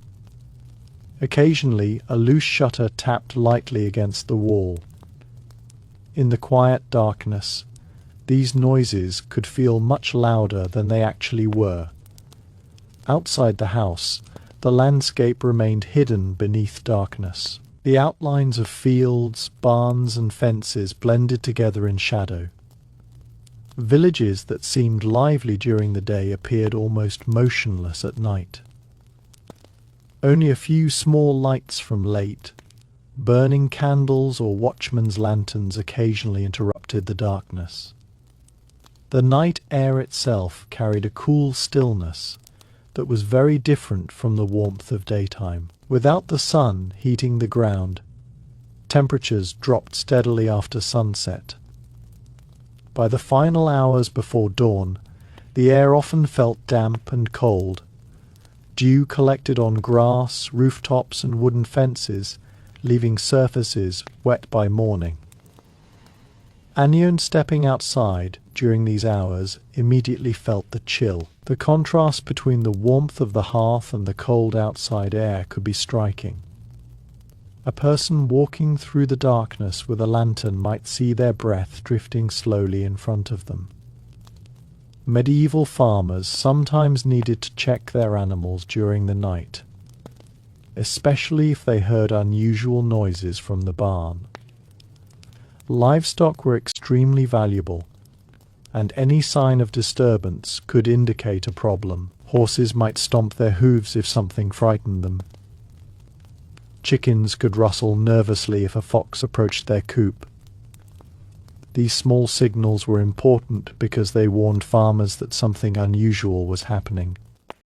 [SPEAKER 1] Occasionally, a loose shutter tapped lightly against the wall. In the quiet darkness, these noises could feel much louder than they actually were. Outside the house, the landscape remained hidden beneath darkness. The outlines of fields, barns, and fences blended together in shadow. Villages that seemed lively during the day appeared almost motionless at night. Only a few small lights from late, burning candles or watchmen's lanterns occasionally interrupted the darkness. The night air itself carried a cool stillness that was very different from the warmth of daytime. Without the sun heating the ground, temperatures dropped steadily after sunset. By the final hours before dawn, the air often felt damp and cold. Dew collected on grass, rooftops, and wooden fences, leaving surfaces wet by morning. Anyone stepping outside during these hours immediately felt the chill. The contrast between the warmth of the hearth and the cold outside air could be striking. A person walking through the darkness with a lantern might see their breath drifting slowly in front of them. Medieval farmers sometimes needed to check their animals during the night, especially if they heard unusual noises from the barn. Livestock were extremely valuable, and any sign of disturbance could indicate a problem. Horses might stomp their hooves if something frightened them. Chickens could rustle nervously if a fox approached their coop. These small signals were important because they warned farmers that something unusual was happening.